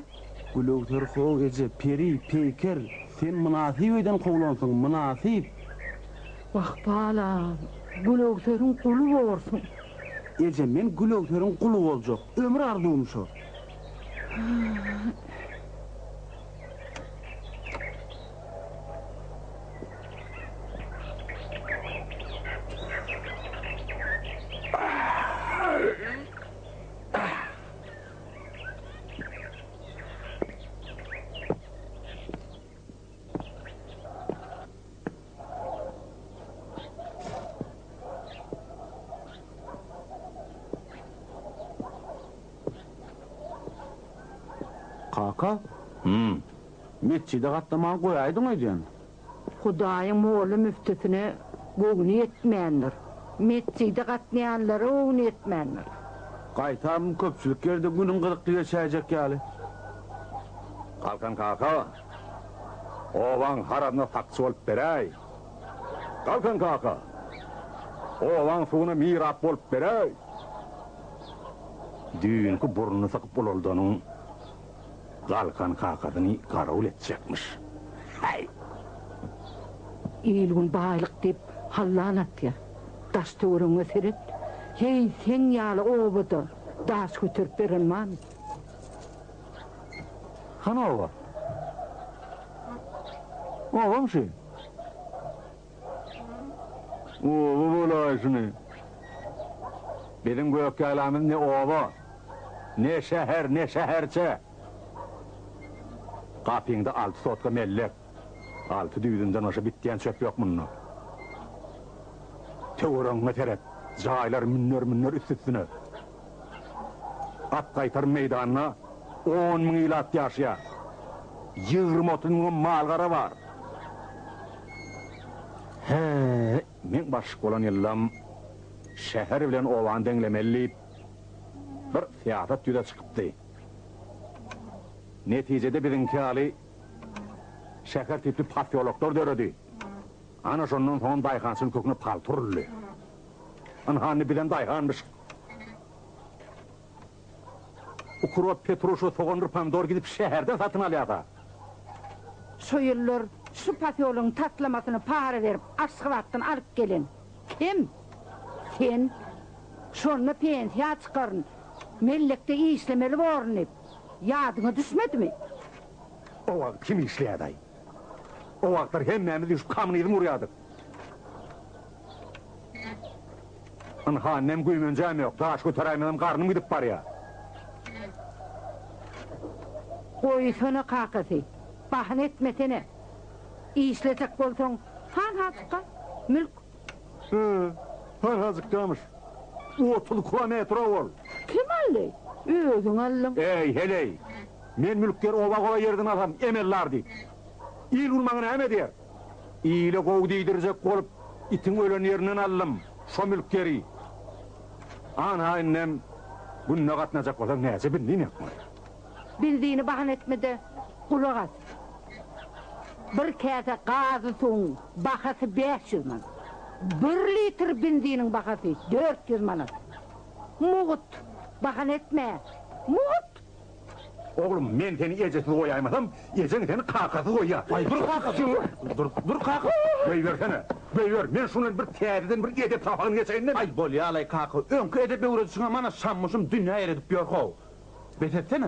Gülöwser how eje peri peker. Sen münasip eden kowlansyň, münasip. Wah bala, gülöwseriň kulu bolsun. Eje men gülöwseriň kulu boljak. Ömür arzuwym şo. Kaka? Metçide gatlamagy goýaýdyň öýden. Hudaýyň moğlu müftüsine göwni etmändir. Metçide gatnaýanlary göwni etmändir. Gaýtam köpçülik ýerde günüň gyzyky geçäjek ýaly. Kalkan kaka. Owaň haradyna taksy bolup beräý. Kalkan kaka. Owaň suwuna mirap bolup beräý. Düýünki burnuny sakyp bololdynyň Kalkan kakadyny garawul etjekmiş. Hay. İlgun baýlyk dip hallanatýar. Daş töwrüňe serit. Hey sen ýaly obada daş götürüp berenmän. Hanowa? Owamşy? O bolaýsyny. Benim gökýalamyň ne owa, ne şäher, ne şäherçe. Kapyňda 6 sotka mellek. 6 düýdünden aşa bitdiýän çöp ýok munna. Töwreňe terep, jaýlar münner üstüne. At gaýtar meýdanyna 10 000 ýyl ýaşýar. 20-30 000 malgara bar. He, men başyk bolan ýyllam şäher bilen owan deňlemeli bir fiýatat ýüze çykypdy. Netijede birinki ali şäher tipli pafiologlar döredi. Ana şondan soň daýhansyn köküne palturly. Anhany bilen daýhanmış. Ukrop petruşu soğanır pomidor gidip şäherden satyn alýar. Şu ýyllar şu pafiologyň tatlamasyny para berip Aşgabatdan alyp gelin. Hem sen şonu pensiýa çykaryn. Mellekde işlemeli bornyp. Yadyňa düşmedimi? O wagt kim işleýär? O wagtlar hemmämiz düşüp kamynyň urýardyk. Anhanem güýmenjäm ýok, daş göteräýmem garnym gidip barýar. Goýsana kakasy, bahane etmesene. İşletek bolsaň, han haçka, mülk. Han hazıklamış. 30 kilometre ol. Kim aldy? Özüň aldyň. Ey, heley. Men mülkler oba yerden adam emeller deyip. İl vurmağına eme der. İyle gow deydirecek bolup itin ölen yerinden aldım. Şo mülkleri. Ana annem bununla katlanacak olsam neyse bildiğini yapma. Bildiğini bahane etmedi. Kulak at. Bir kese gazı soğun bakası 500 manat. 1 litre benziğinin bakası 400 manat. Muğut. Bahane etme. Muğut. Oğlum men seni ecesini koyaymasam, ecen seni kakası koyar. Ay dur kakası. Dur kakası. Bey versene. Bey ver. Men şunun bir teriden bir edep tapağını geçeyim de. Ay bol ya alay kakı. Önkü edep uğraşısına bana sanmışım dünya eredip bir kov. Betetsene.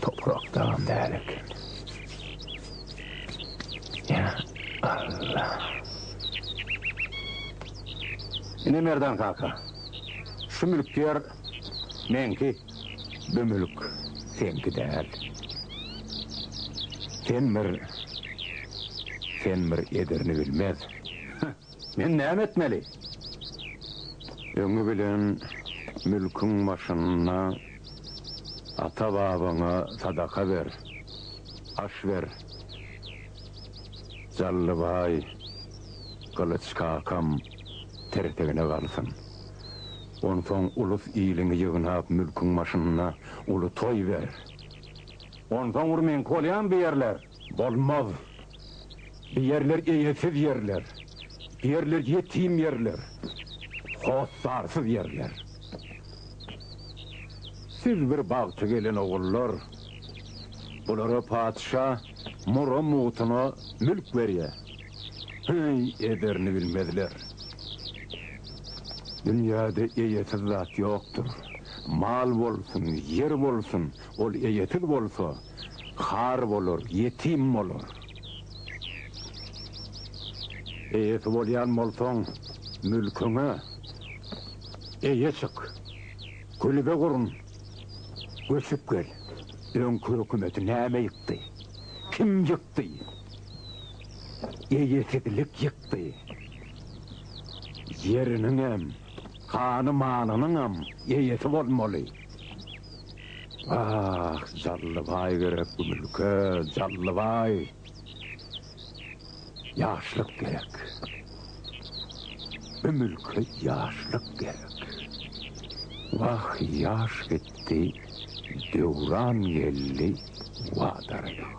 Topraktan derek. Ya Allah. Yine merdan kaka. Şu mülkler menki bu mülk senki değil. Sen bir ederini bilmez. Men ne etmeli? Öňü bilen mülkün başına ata babana sadaka ver. Aş ver. Zallıbay, kılıç kakam tertegine kalsın. Ondan ulus iyiliğini yığınap mülkün başına ulu toy ver. Ondan urmen kolyan bir yerler. Bolmaz. Bir yerler eyesiz yerler. Bir yerler yetim yerler. Hosarsız yerler. Siz bir bağçı gelin oğullar. Bulara padişah mura muğtuna mülk veriye. Hey ederini bilmediler. Dünyada eyesiz zat yoktur. Mal bolsun, yer bolsun, ol eyesiz bolsa, har bolur, yetim olur. Eyesi bolyan bolson, mülküne eye çık, kulübe kurun, göçüp gel. Önkü hükümeti näme yıktı? Kim yıktı? Eyesizlik yıktı. Yerinin hem, kanı manının hem, eyesi bolmalı. Ah, Zallıbay gerek bu mülke, Zallıbay. Yaşlık gerek. Bu mülke yaşlık gerek. Vah yaş gitti, devran geldi, vadarına.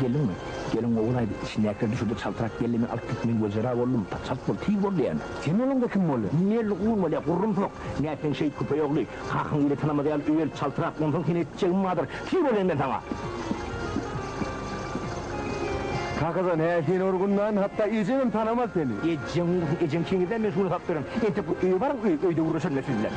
Gelin mi? Gelin oğulay sinekler düşürdü çaltarak gelimi alıp gitmeyin gözera oldum. Paçat bol, tiyik oldu yani. Sen olun da kim oldu? Nerlik uğun oldu ya, kurrum sok. Ne yapan şey küpe yoklu. Kakın ile tanımadı ya, üvel çaltarak ondan seni edeceğim vardır. Tiyik olayım ben sana. Kakadan seni orgundan hatta eceğim tanımaz seni. Ecem kengiden ben şunu taptırım. Ente bu öy var, öyde uğraşan meseleler.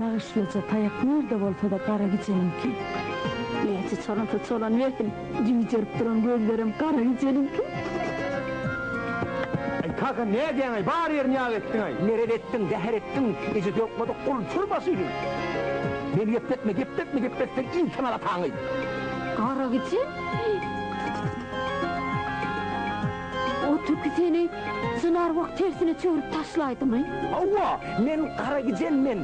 Bağışlıca tayak nerede olsa da kara gecenim ki. Neyse çalıntı çolan verdim. Cimcerip duran gözlerim kara gecenim ki. Ay kaka ne diyen ay? Bağır yerini yağ ettin ay. Nerede ettin, deher ettin. Ece yokmadı, kol çırmasıydın. Beni gepletsen insan alatan ay. Kara gece? O türkü seni sınar vakt tersine çevirip taşlaydı mı? Ava, men kara gecen men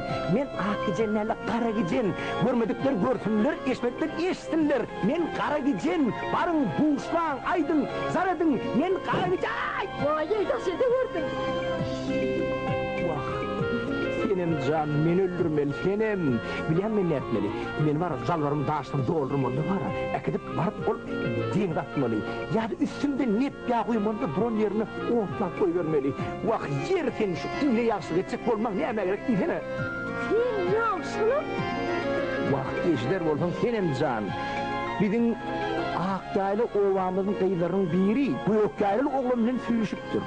ak gecenlerle kara gecen. Görmedikler görsünler, eşmedikler eşsinler. Men kara gecen, barın buğuşlan, aydın, zaradın, men kara gecen. Vay taşı da gördün. Vah, senem can, men öldürmeli, senem. Bilen men ne etmeli? Men var, zalvarım dağıştım, doğrurum onu var. Ekidip barıp ol, deyin atmalı. Ya da üstümde net yağ koymalı, drone yerine otlak koy vermeli. Vah, yer senin şu iğne yağsı geçecek olmak ne emeğe gerek değil sene? Sen yağsını? Vah, geçler olsun senem can. Bizim Akkaylı ovamızın kıyılarının biri, bu Akkaylı oğlumla sürüşüptür.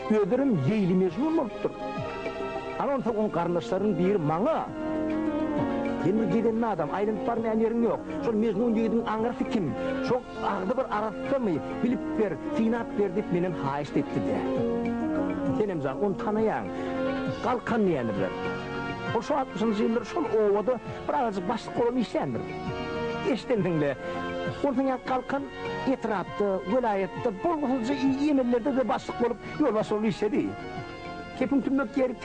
Ödürüm Leyli Mecnun oluptur. Ama onun kardeşlerin biri bana. Yeni giden adam, ayrıntılar ne yerin yok. Sol Mecnun yiğidin anırsı kim? Çok ağdı bir arası mı? Bilip ver, sinat ver deyip benim haişt etti de. Senem can, onu tanıyan, kalkan niyenirler. O şu 60. yıldır sol ovada birazcık başlık olan işendir. Eştendinle, ondan kalkan etrafta, vilayette, bolğuzca iyi emellerde de başlık olup yol başı olu işedi. Kepin tümlük yeri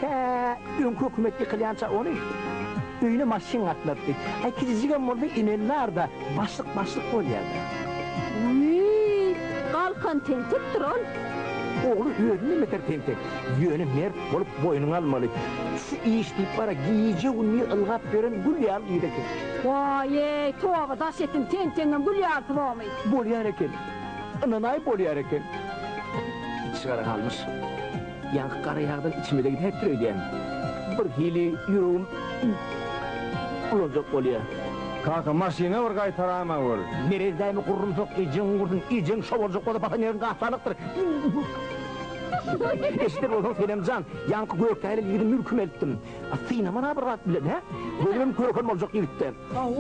ön hükümetli kılyança onu öyle maşin atlattı. Ay kizicigen orada ineller de başlık oluyordu. Uy, kalkan tentektir ol. Oğlu yönünü meter tentek. Yönü mert olup boynunu almalı. Şu iş deyip bana giyici unni ılgap veren Gülyal iyideki. Vay, tuğaba daş ettim tentengen Gülyal tuğamı. Bolyar eken. Ananay bolyar eken. Sigara kalmış. Yankı kara yağdan içime de gidip hep ödeyen. Bir hili yüreğim olacak oluyor. Kaka maşine var kaytarama var. Nerezdeymi kurrum sok, ecen şovolcuk o da bata nerin kahtalıktır. Eşitler olsun senem can, yankı gökayla yigidin mülküm ettim. Sinema ne bir rahat bilen ha? Bölümüm körüküm olacak yigitler.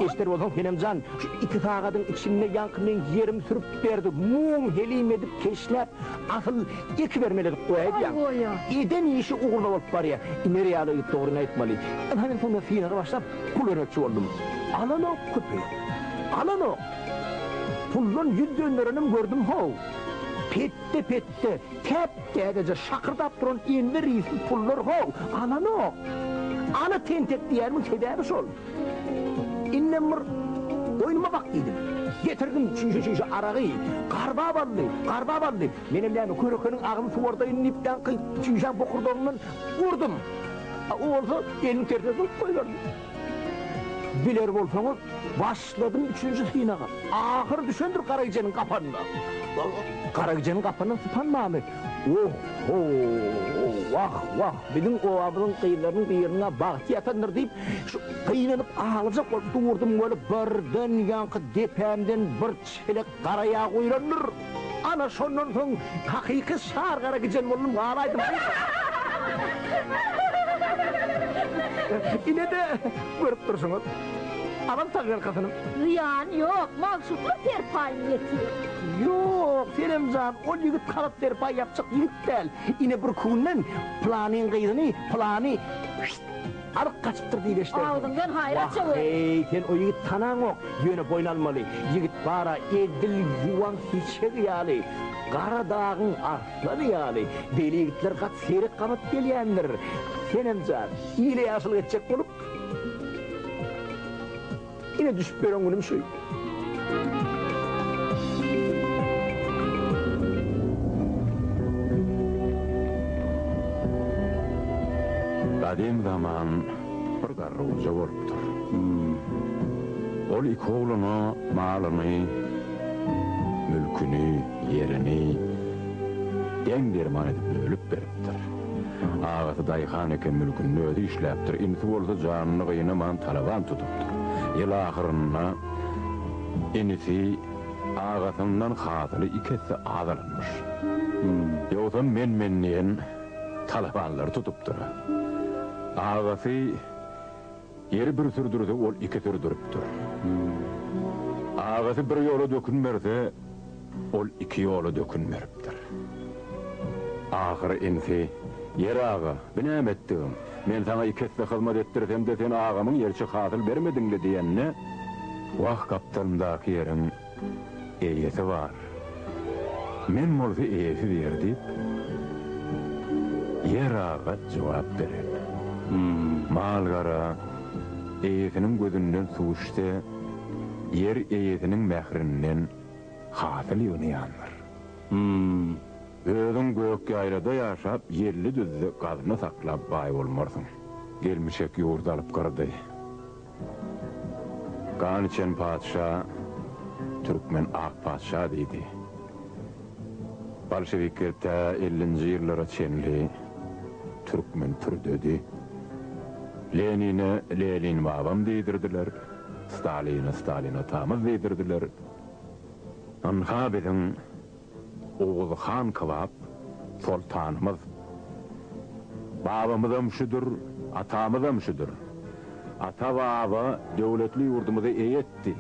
Eşitler olsun senem can, şu iki sağadın içinde yankının yerim sürüp verdi. Mum helim edip keşlep, asıl iki vermeledik koyaydı yan. Eden işi uğurla olup var ya, nereye alı gitti doğruna etmeli. Hemen sonra sinema başlayıp kul örnekçi oldum. Alan o köpeği, alan o. Pullun 100 dönlerini gördüm ho. Pette, tep dedece şakırdap duran enli reisli pullar ho. Alan o. Ana tentek diyerim sebebi sol. İnnem bir oyunuma bak dedim. Getirdim şu arağı, karba ballı. Benimle körükünün ağını suvarda inipten kıyıp çüşen bokurdağından vurdum. O olsa elini tertesini koyverdim. Biler olsanız başladım 3. sinağa. Ahır düşendir Karagece'nin kapanına. Karagece'nin kapanına sıpanmağını. Vah, bizim ovamızın kıyılarının bir yerine bahtı yatandır deyip şu kıyınlanıp ağlayacak olup doğurdum böyle birden yankı depemden bir çelek karaya koyulanır. Ana sondan son hakiki şar Karagece'nin oğlum ağlaydım. Yine de görüp dursunuz. Adam takır kadınım. Ziyan yok, maksutlu terpay yetiyor. Yok, senem can, o yigit kalıp terpay yapacak yigit değil. Yine bir kuğundan planın kıyını, planı alıp kaçıptır değil işte. Ağzından hayrat çabuk. Hey, sen o yigit tanan o, yöne boynalmalı. Yigit bara edil yuvan hiçe gıyalı. Qara dağın artladı yani. Deligitler kat seyrek kamat gelýändir. Senem jar, ýyly ýaşyl geçecek bolup. Yine düşüp beren günüm şu. Kadim zaman bir garrıwca bolupdyr. Ol iki oğlunu, malyny, mülkünü, yerini deň derman edip bölüp beripdir. Ağaty daýhan eken mülkünü özi işläpdir. Inti bolsa janyny gynamaň talaban tutupdyr. Ýyl ahyrynda inisi ağatyndan hatyly ikisi azalanmış. Ýogsa mendiýen talabanlar tutupdyr. Ağaty ýeri bir sürdürse ol iki sürdüripdir. Ağaty bir ýola dökünmerse ol iki ýola dökünmeripdir. Ahir insi yer ağa, benem etdim. Men sana ikisi hyzmat etdirsem de sen ağamyň ýerçi hatyl bermediňli diýenne wah kaptandaky ýeriň eýesi bar. Men bolsa eýesi berdi. Yer ağa jogap berer. Malgara eýesiniň gözünden suwuşdy. Yer eýesiniň mährinden hatyl ýönýändir. Özüň gök ýaýrada ýaşap, ýerli düzde gazyny saklap baý bolmarsyň. Gelmişek ýurda alyp gardy. Ganyçen padşa, Türkmen ak padşa diýdi. Bolşewikler 50-nji ýyllara çenli Türkmen türdedi. Lenine Lenin babam diýdirdiler. Stalin atamyz diýdirdiler. Anhabedin Oğuz Han Kavap sultanımız. Babamızam şudur, atamızam şudur. Ata baba devletli yurdumuza eýetdi.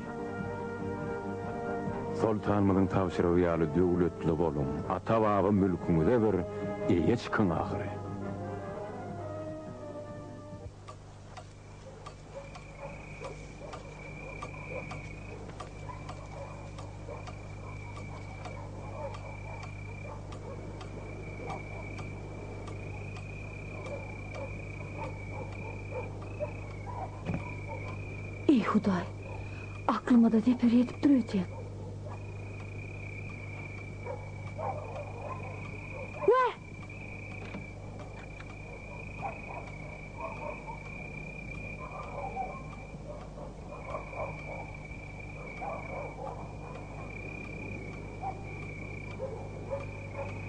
Sultanımızın tavşyrygy ýaly devletli bolun. Ata baba mülküňize bir eýe çykyň ahyry. Ey Hudaý, aklyma da teper edip durýar.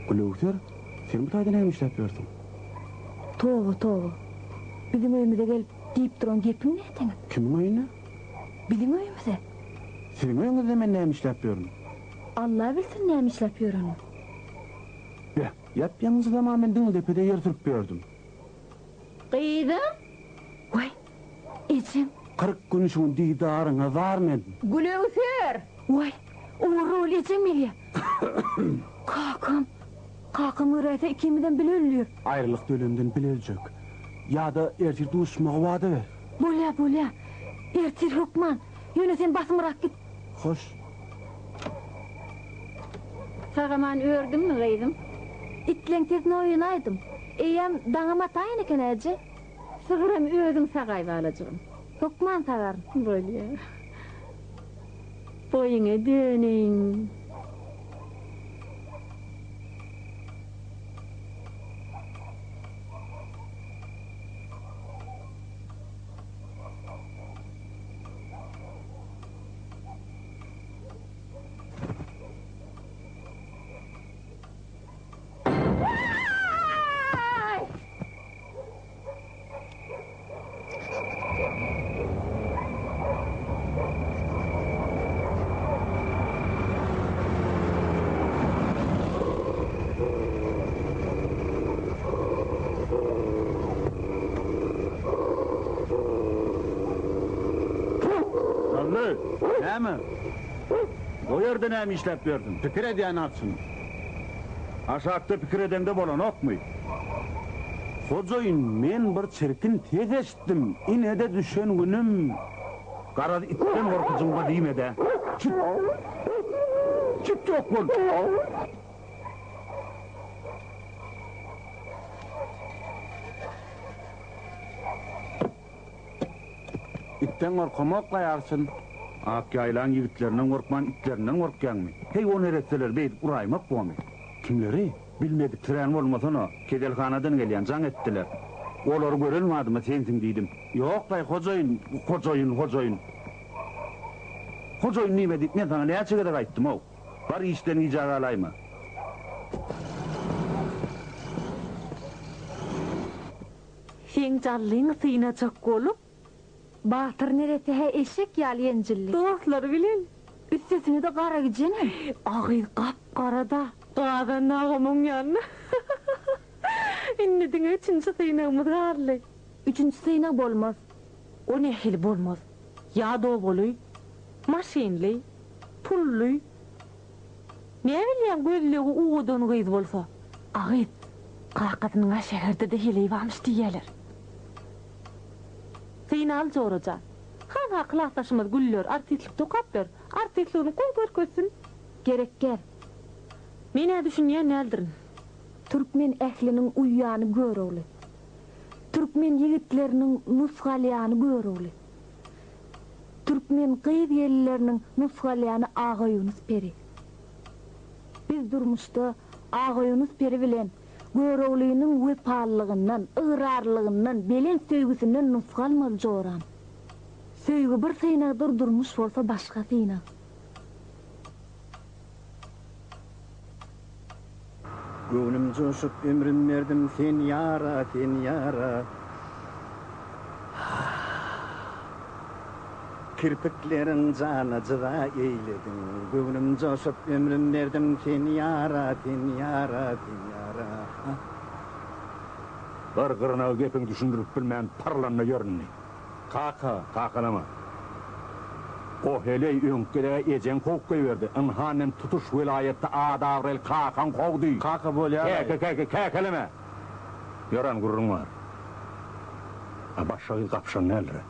Gülügter, sen bu taýda näme işläp ýörsiň? Towa. Bizim öýümüze gelip diýip duran gepim näme? Kimiň öýüne? Bizim öýümüze. Senin öýüňizde men näme işläp ýörüm? Allah bilsin näme işläp ýörüň. Ýap-ýaňyzy zaman men diňdepede ýer sürüp berdim. Gyýdym? Way, ejem. 40 gün şuň diýdaryňa zarmedin. Gülügter. Way, oğru ejem elýär. Kakam ýörese ikimizden biri ölýär. Aýrylyk dölemden bileljek. Ýa-da ertir duşmagy wada ber. Bolýa. Ertir hukman. Ýöne sen basmyrak git. Hoş. Sagaman ördümmi gyýdym? İtleň tezne oýunaýdym. Eýem daňama taýyn eken äje. Sygyram özüň sagaýp alajygym. Hukman sagar. Bolýar. Boýuňa döniň. Näme? O ýerde näme işläp berdin? Pikir edýän atsyň. Aşakda pikir edende bolan okmy? Hojaýyn, men bir çirkin tez eşitdim. Inede düşen günüm. Gara itten horkyjymga diýmede. Çıp jok bol. Itten orkamak qayarsın. Ak yaylan yigitlerinden korkman, itlerinden korkyanmy? Hey onu eretseler beyt uraymak bomy. Kimleri? Bilmedik tren olmasana. Kedelhanadan gelýän jaň etdiler. Olary görelmädimi sensiň diýdim. Ýok bay hojaýyn. Hojaýyn nime diýip men sana näçe gede aýtdym o. Bar işden ijara alayma. Sen jallyň syna çok bolup Batır neresi he eşek ýaly enjilli. dostlar bilen Üstesini de gara gijene. agy gap-garada gadan nagymyň ýanyna. Inni diňe üçinji synagymy garly. Üçüncü syna bolmaz. O nähili bolmaz. Ya do boly, maşinli, pully. Ne bilýän gözlegi uğudan gyz bolsa, agy qaqatynyň şäherde de hili varmış diýerler. Synaal joraja. Hava klassdaşymyz güller artistlik tokap ber. Artistligini goý görkezsin. Gerekker. Mene düşünýän näldiriň? Türkmen ähliniň uýýany göröwli. Türkmen yigitleriniň nusgalýany göröwli. Türkmen gyz ýelleriniň nusgalýany Ağa Yunus Peri. Biz durmuşda Ağa Yunus Peri bilen göröwliginiň wepalygynyň, ýgrarlygyndan, belen söýgüsinden nusgalmaly joran. Söýgü bir syna durdurmuş bolsa başga syna. Gönlüm coşup ömrüm verdim sen yara, sen yara. Kirpiklerin canacığa eyledin. Gönlüm coşup ömrüm verdim sen yara, sen yara, sen yara. Gırgırına gepin düşündürüp bilmän parlanma görünni. Kakalama. O heley öňkede ejen kokky berdi. Anhanem tutuş vilayetde adavrel kakan kovdy. Kaka bolýar. Kakalama. Yoran gurrun var. Başagy kapşan näler?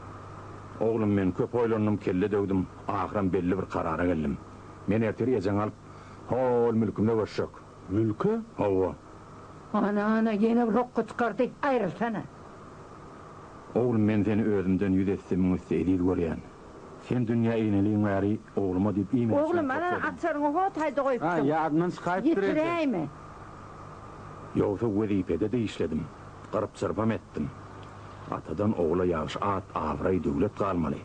Oğlum men köp oýlanyp kelle döwdüm. Ahyrym belli bir karara geldim. Men erter ejen alyp hol mülkümde başak. Mülkü? Hawa. Ana yine bir rokka çıkardık, ayrılsana. Oğlum men seni özümden yüzetsem üsteyli görýän. Sen dünya iňeliň bäri oğluma diýip iýmen. Oğlum ana atsaryňy hot haýda goýup. Ha, ýadyndan çykaýyp durýar. Ýetiräými? Ýogsa wezipede de işledim. Garap çırpam etdim. Atadan oğula ýaş at, avray döwlet galmaly.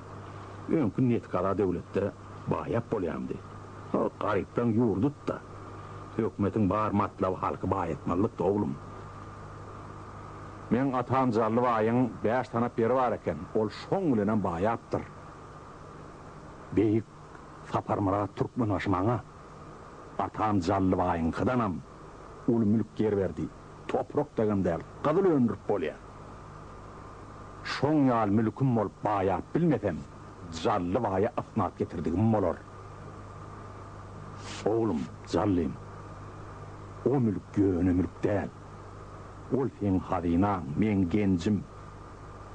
Öňkü net kala döwletde baýap bolýamdy. O garypdan ýurdut da. Hökümetiň bar matlab halky baýatmalyk da oğlum. Men atam jally baýyň 5 tanap beri bar eken. Ol şoň bilen baýapdyr. Beyik Saparmara Türkmen aşmaňa atam jally baýyň kydanam. Ul mülk yer berdi. Toprak degen däl, gadyl öndürüp bolýar. Şoň ýaly mülküm bolup baýap bilmesem, jally baýa asnat getirdigim bolar. Oğlum, jallym. O mülk göne mülk däl. Ol sen hazyna, men genjim.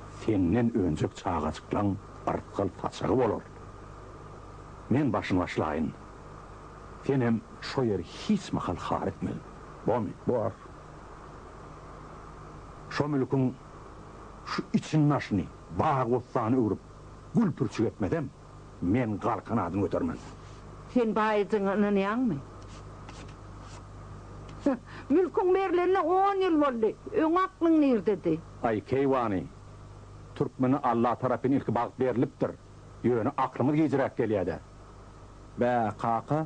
Senden önjek çağa çyklan artkal taçagy bolar. Men başyny başlaýyn. Sen hem şo ýer hiç mahal har etmeli. Bomy? Bar. Şo mülküň şu için naşyny, bağa gossany öwrüp, gül pürçük etmedem, men galkyn adyny götermen. Sen baýyjyň anaňmy? Mülküň berlenine 10 ýyl boldy. Öň aklyň nerdedi? Ay keýwany. Türkmeni Allah tarapyn ilki bag berilipdir. Ýöne aklymyz gejirek gelýär. Bä kaka.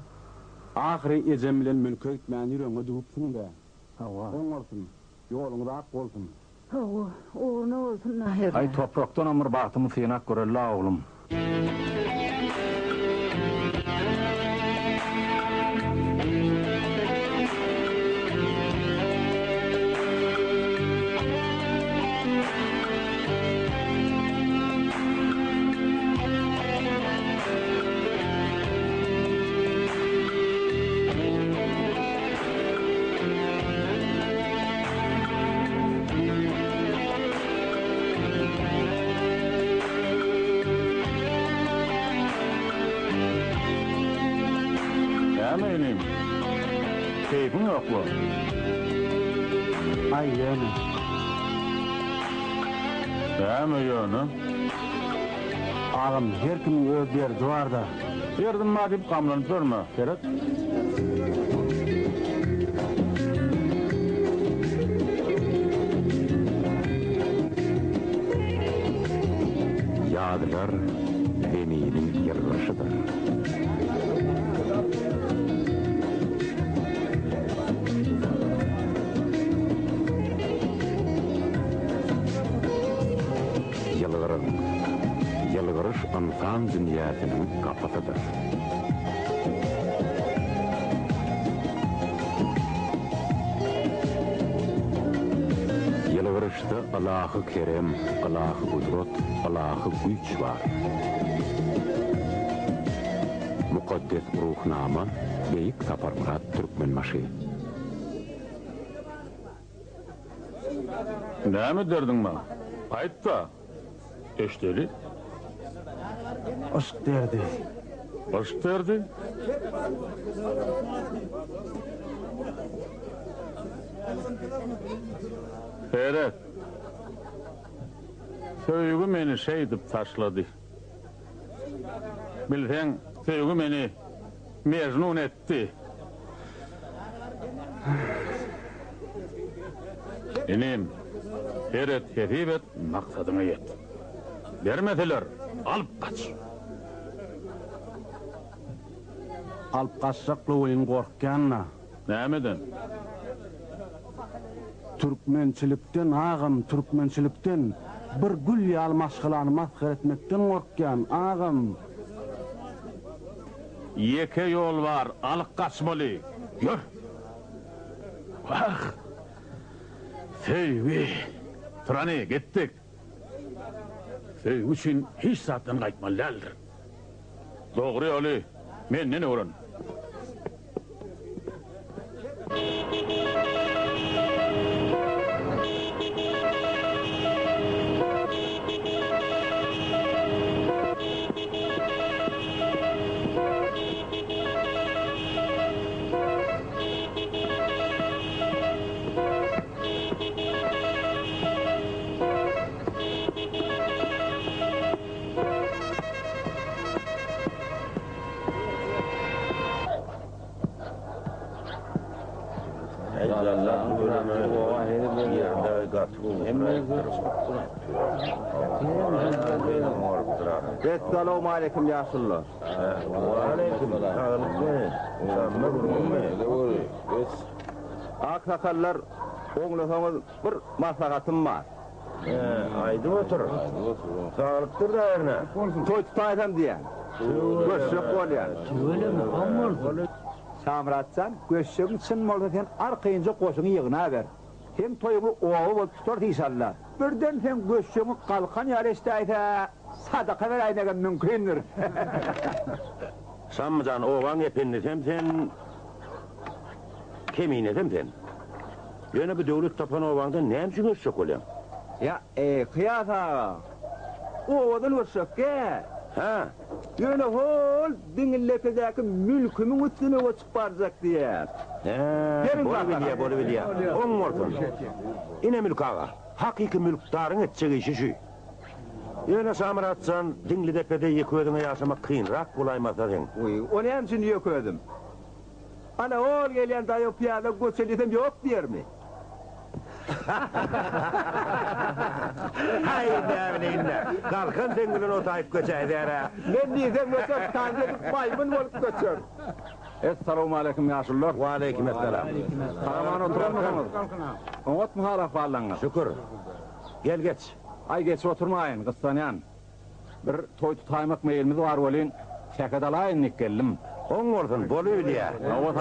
Ahiri ejem bilen mülke gitmän ýüreňe dupsyň da. Hawa. Oňarsyň. Ýoluňda ak bolsun. Hawa, o ne olsun näher. Ay toprakdan ömür bagtymy synak görelli oğlum. Benim. Keyfin yok mu? Ay yani. Beğenme yani. Ağam her kimin öz derdi var da. Derdim ma dip kamlanıp durma, Ferhat. Yağdılar zeminin yırgışıdır. Yılgırış insan dünyasının kapısıdır. Yılgırışta Allah'ı kerem, Allah'ı kudret, Allah'ı güç var. Mukaddes ruhnama, Beyik Sapar Murat Türkmenbaşı. Ne mi derdin bana? Ayt da. Eşteli? Aşk derdi. Aşk derdi? Ferhat. Söýgü meni şeydip taşladı. Bilsen, söýgü meni mecnun etti. Enim, Ferhat hedibet maksadıma yet. Vermediler, alıp kaç. Alıp kaçacaklı oyun korkkanna. Nämeden? Türkmençilikten, ağam Türkmençilikten bir gül yal maşgılanı mazhar etmekten korkkan, ağam. Yeke yol var, alıp kaçmalı. Yör. Bak. Söýgü. Turani, gittik. Söýgü üçün hiç zatdan qaytmalyaldyr. Dogry ýoly, menden öwren. Esselamu aleyküm yaşlılar. Aleyküm. Aksakallar, oğlasanız bir maslahatım var. Aydı otur. Sağlıktır da erine. Toy tutaysam diyen. Göçsük ol yani. Öyle mi? Amurdu. Samratsan, göçsükün çın olsa sen arkayınca koşunu yığına ver. Hem toyumu oğu bol tutar inşallah. Birden sen göçsükün kalkan yarıştaysa sadaka ver aynagan mümkündür. Samcan oğan epinlisem sen... Keminesem sen. Yöne bir devlet tapan oğandan ne hemşin göçsük ol ya? Ya kıyas ağa. Oğudan göçsük ki. Ha? Yöne hol dinillepedeki mülkümün üstüne uçup baracak diye. Bolu bilye. On ortun. İne mülk ağa. Hakiki mülktarın edecek işi şu. Yöne samıratsan, dinlidepede yıkıyordun yaşamak kıyınrak bulaymasa sen. Onu hemşin yıkıyordum. Ana oğul gelen dayı piyada göçeliysem yok diyer mi? Hayda bileyinle. Kalkın dengilin otayıp göçeydi ara. Ben diysem göçer, tanıdık maymun olup göçer. Esselamu aleyküm yaşlılar. Ve aleyküm esselam. Karaman oturamıyorsunuz. Oğut muhalaf bağlanlar. Şükür. Gel geç. Ay geç oturmayın, kıstanayan. Bir toy tutaymak meyilimiz var olin. Şekadalayın nikkellim. On ortun bolu bilye.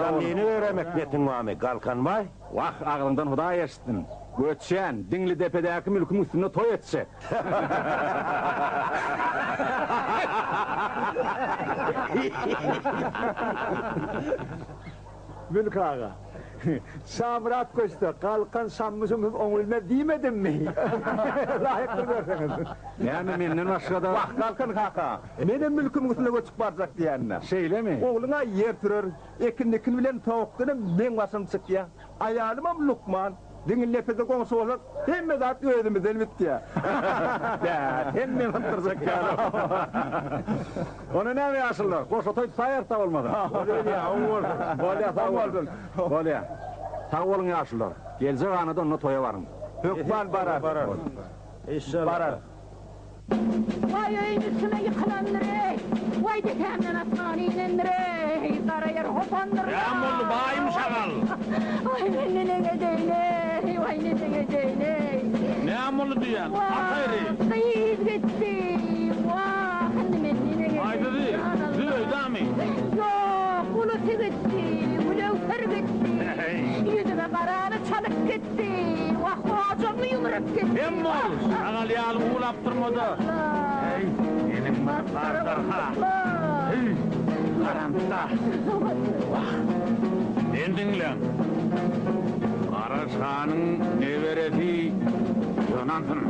Canlığını öğremek netin vami. Kalkan vay. Vah ağlından huda yersin. Göçen, dinli depedeki mülküm üstüne toy etse. Mülk ağa. Samrat koştu, kalkan sanmışsınız onulma diyemedim mi? Layıklı görseniz. Yani menden aşağıda... Vah kalkan kaka. Benim mülküm üstüne göçüp baracak diyenler. Şeyle mi? Oğluna yer türür. Ekin bilen tavuklarım ben vasım çık ya. Ayalımam Lukman. Dingin lepede konusu olsak, hemme zat özümüz elbette ya. Ya, hemme mıntıracak yani. Onu ne mi yaşlılar? Koşu toy sayar da olmadı. Öyle ya, Bolya sağ olun. Bolya. Sağ olun yaşlılar. Gelecek anada onu toya varın. Hükman barar. İnşallah. Barar. Vay ayın üstüne yıkılandır ey! Vay dikemden atman inendir ey! Kara yer hopandır ey! Yağmurlu bağım şagal. Vay ne edeyim ey! Vay ne edeyim ey! Ne yağmurlu diyen? Atayri. Kıyız gitti! Vah! Ne Haydi di. Öyle mi? Yok! Ulutu gitti! Ulevfer gitti! Yüzüme kararı çalıp gitti! Vah! Ağacımı yumrup gitti! Hem ol. Şagal yağlı uğulap durmadı. Hey, benim marlardır ha. Hey, karanta. Vah. Den dinlen. Karaşanın nevereti Yonantın.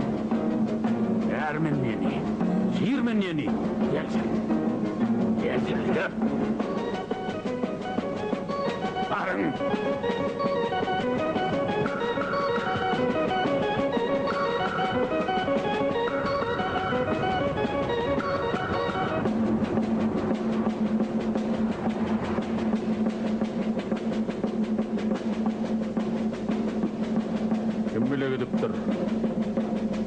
Ermen yeni. Şiirmen yeni. Gelsin. Gelsin. Gel. Barın. Kim bile gidiptir?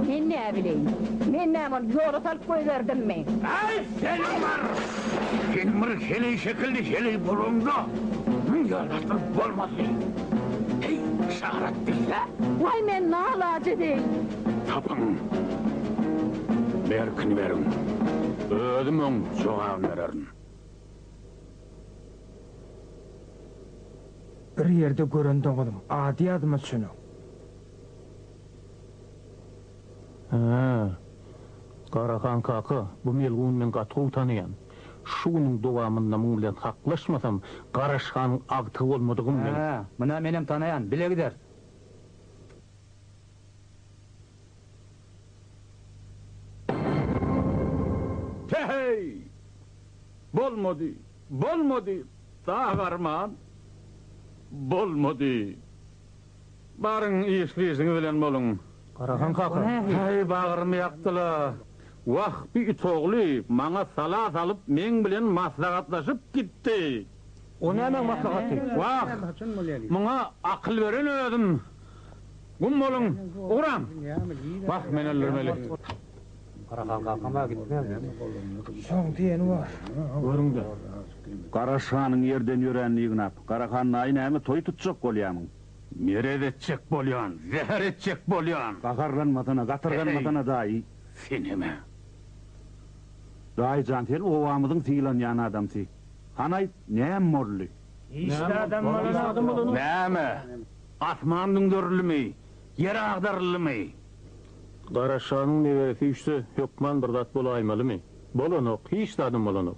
Men ne bileyim? Men ne var? Yola salıp koyverdim mi? Ay senin var! Sen bir şeley şekilde şeley bulundu. Yalatır olmaz. Hey, şahrat dille. Vay men nalacı değil. Tapın. Berkin verin. Ödümün cevabını verin. Bir yerde göründü oğlum. Adi adıma şunu. Karakan kakı, bu melgunun katı tanıyan. Şunun duvamında mı bilen haklaşmasam, Karaşkan'ın agtı olmadığım bilen. Mına menem tanayan, bile gider. Hey! Bolmadı, daha garman. Bolmadı. Barın iyisliysini bilen bolun. Karakan kakı. Hey, bağırımı yaktılar. Vah bir it oğlu, bana salat alıp men bilen maslahatlaşıp gitti. O ne hemen maslahatı? Vah, bana akıl veren ödüm. Kum bolun, uğram. Vah, men öldürmeli. Karakan kakama gitmez. Son diyeni var. Göründü. Karaşanın yerden yürenliği gnap. Karakanın ayını hem toy tutacak bolyamın. Mered etcek bolyan, zehir etcek bolyan. Kakarlanmadana, katırganmadana dahi. Seneme. Dahi cantel ovamızın tilan yana adamsi. Hanay ne morlu? İşte adam malına. Neme? Asmandın dörlü mü? Yere ağdarlı mı? Karaşanın neveresi işte Hükman bir zat bolaymalı mı? Bolanok, hiç de adım bolanok.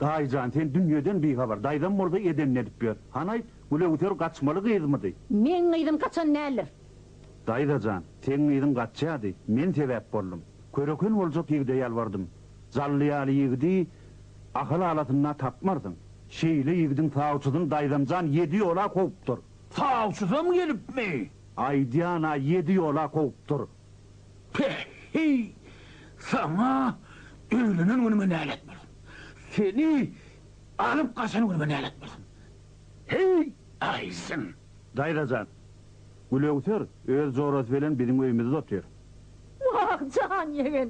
Dahi cantel dünyadan bir haber. Daydan burada eden ne diyor? Hanay ule uter kaçmalı kıyılmadı. Men gıydım kaçan neler? Dayda can, sen gıydım kaçadı. Men tebep boldum. Körökün olacak yigde yalvardım. Zalliyalı yigdi, akıl alatına tapmardın. Şeyle yigdin tağuçudun daydan can 7 yola kovuptur. Tağuçuda mı gelip mi? Aydiyana 7 yola kovuptur. Hey! Sana öğlenen önüme ne etmesin. Seni alıp kaçan önüme ne etmesin. Hey! Aysın! Dayracan, Gülöğütür, öz zoros veren bizim evimizde otuyor. Vah can yegen,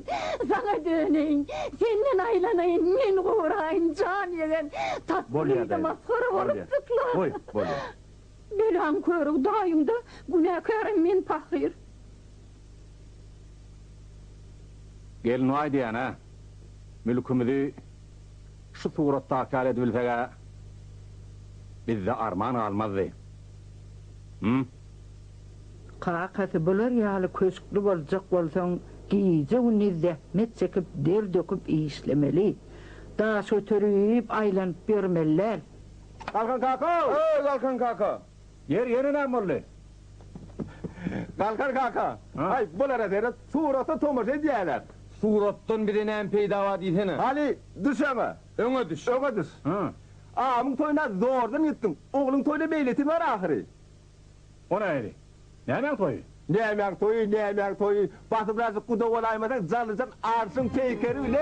sana döneyim, senden aylanayım, men uğrayın can yegen. Tatlıydı mazhar olup zıklar. Oy, bolya. Belan körük dayımda, günahkarım men pahir. Gelin o aydiyan ha. Mülkümüzü şu suratta akal edilsege bizde arman almazdı. Kakası bular yağlı köşklü bolacak bolsan giyce uni zahmet çekip der döküp işlemeli. Daha sötürüyüp aylanıp vermeller. Kalkan kaka! Oy kalkan kaka! Yerine morlu. Kalkan kaka! Ay bulara dere surata tomur ediyorlar. Surattan bir ne peyda var diysene. Ali düşeme. Öne düş. Öne düş. Ağamın toyuna zordan yıttın. Oğlun toyuna beyletin var ahiri. O neydi? Nämen toy? Nämen toyu, batıp razı kuda olaymadan zalıcan arsın peykeri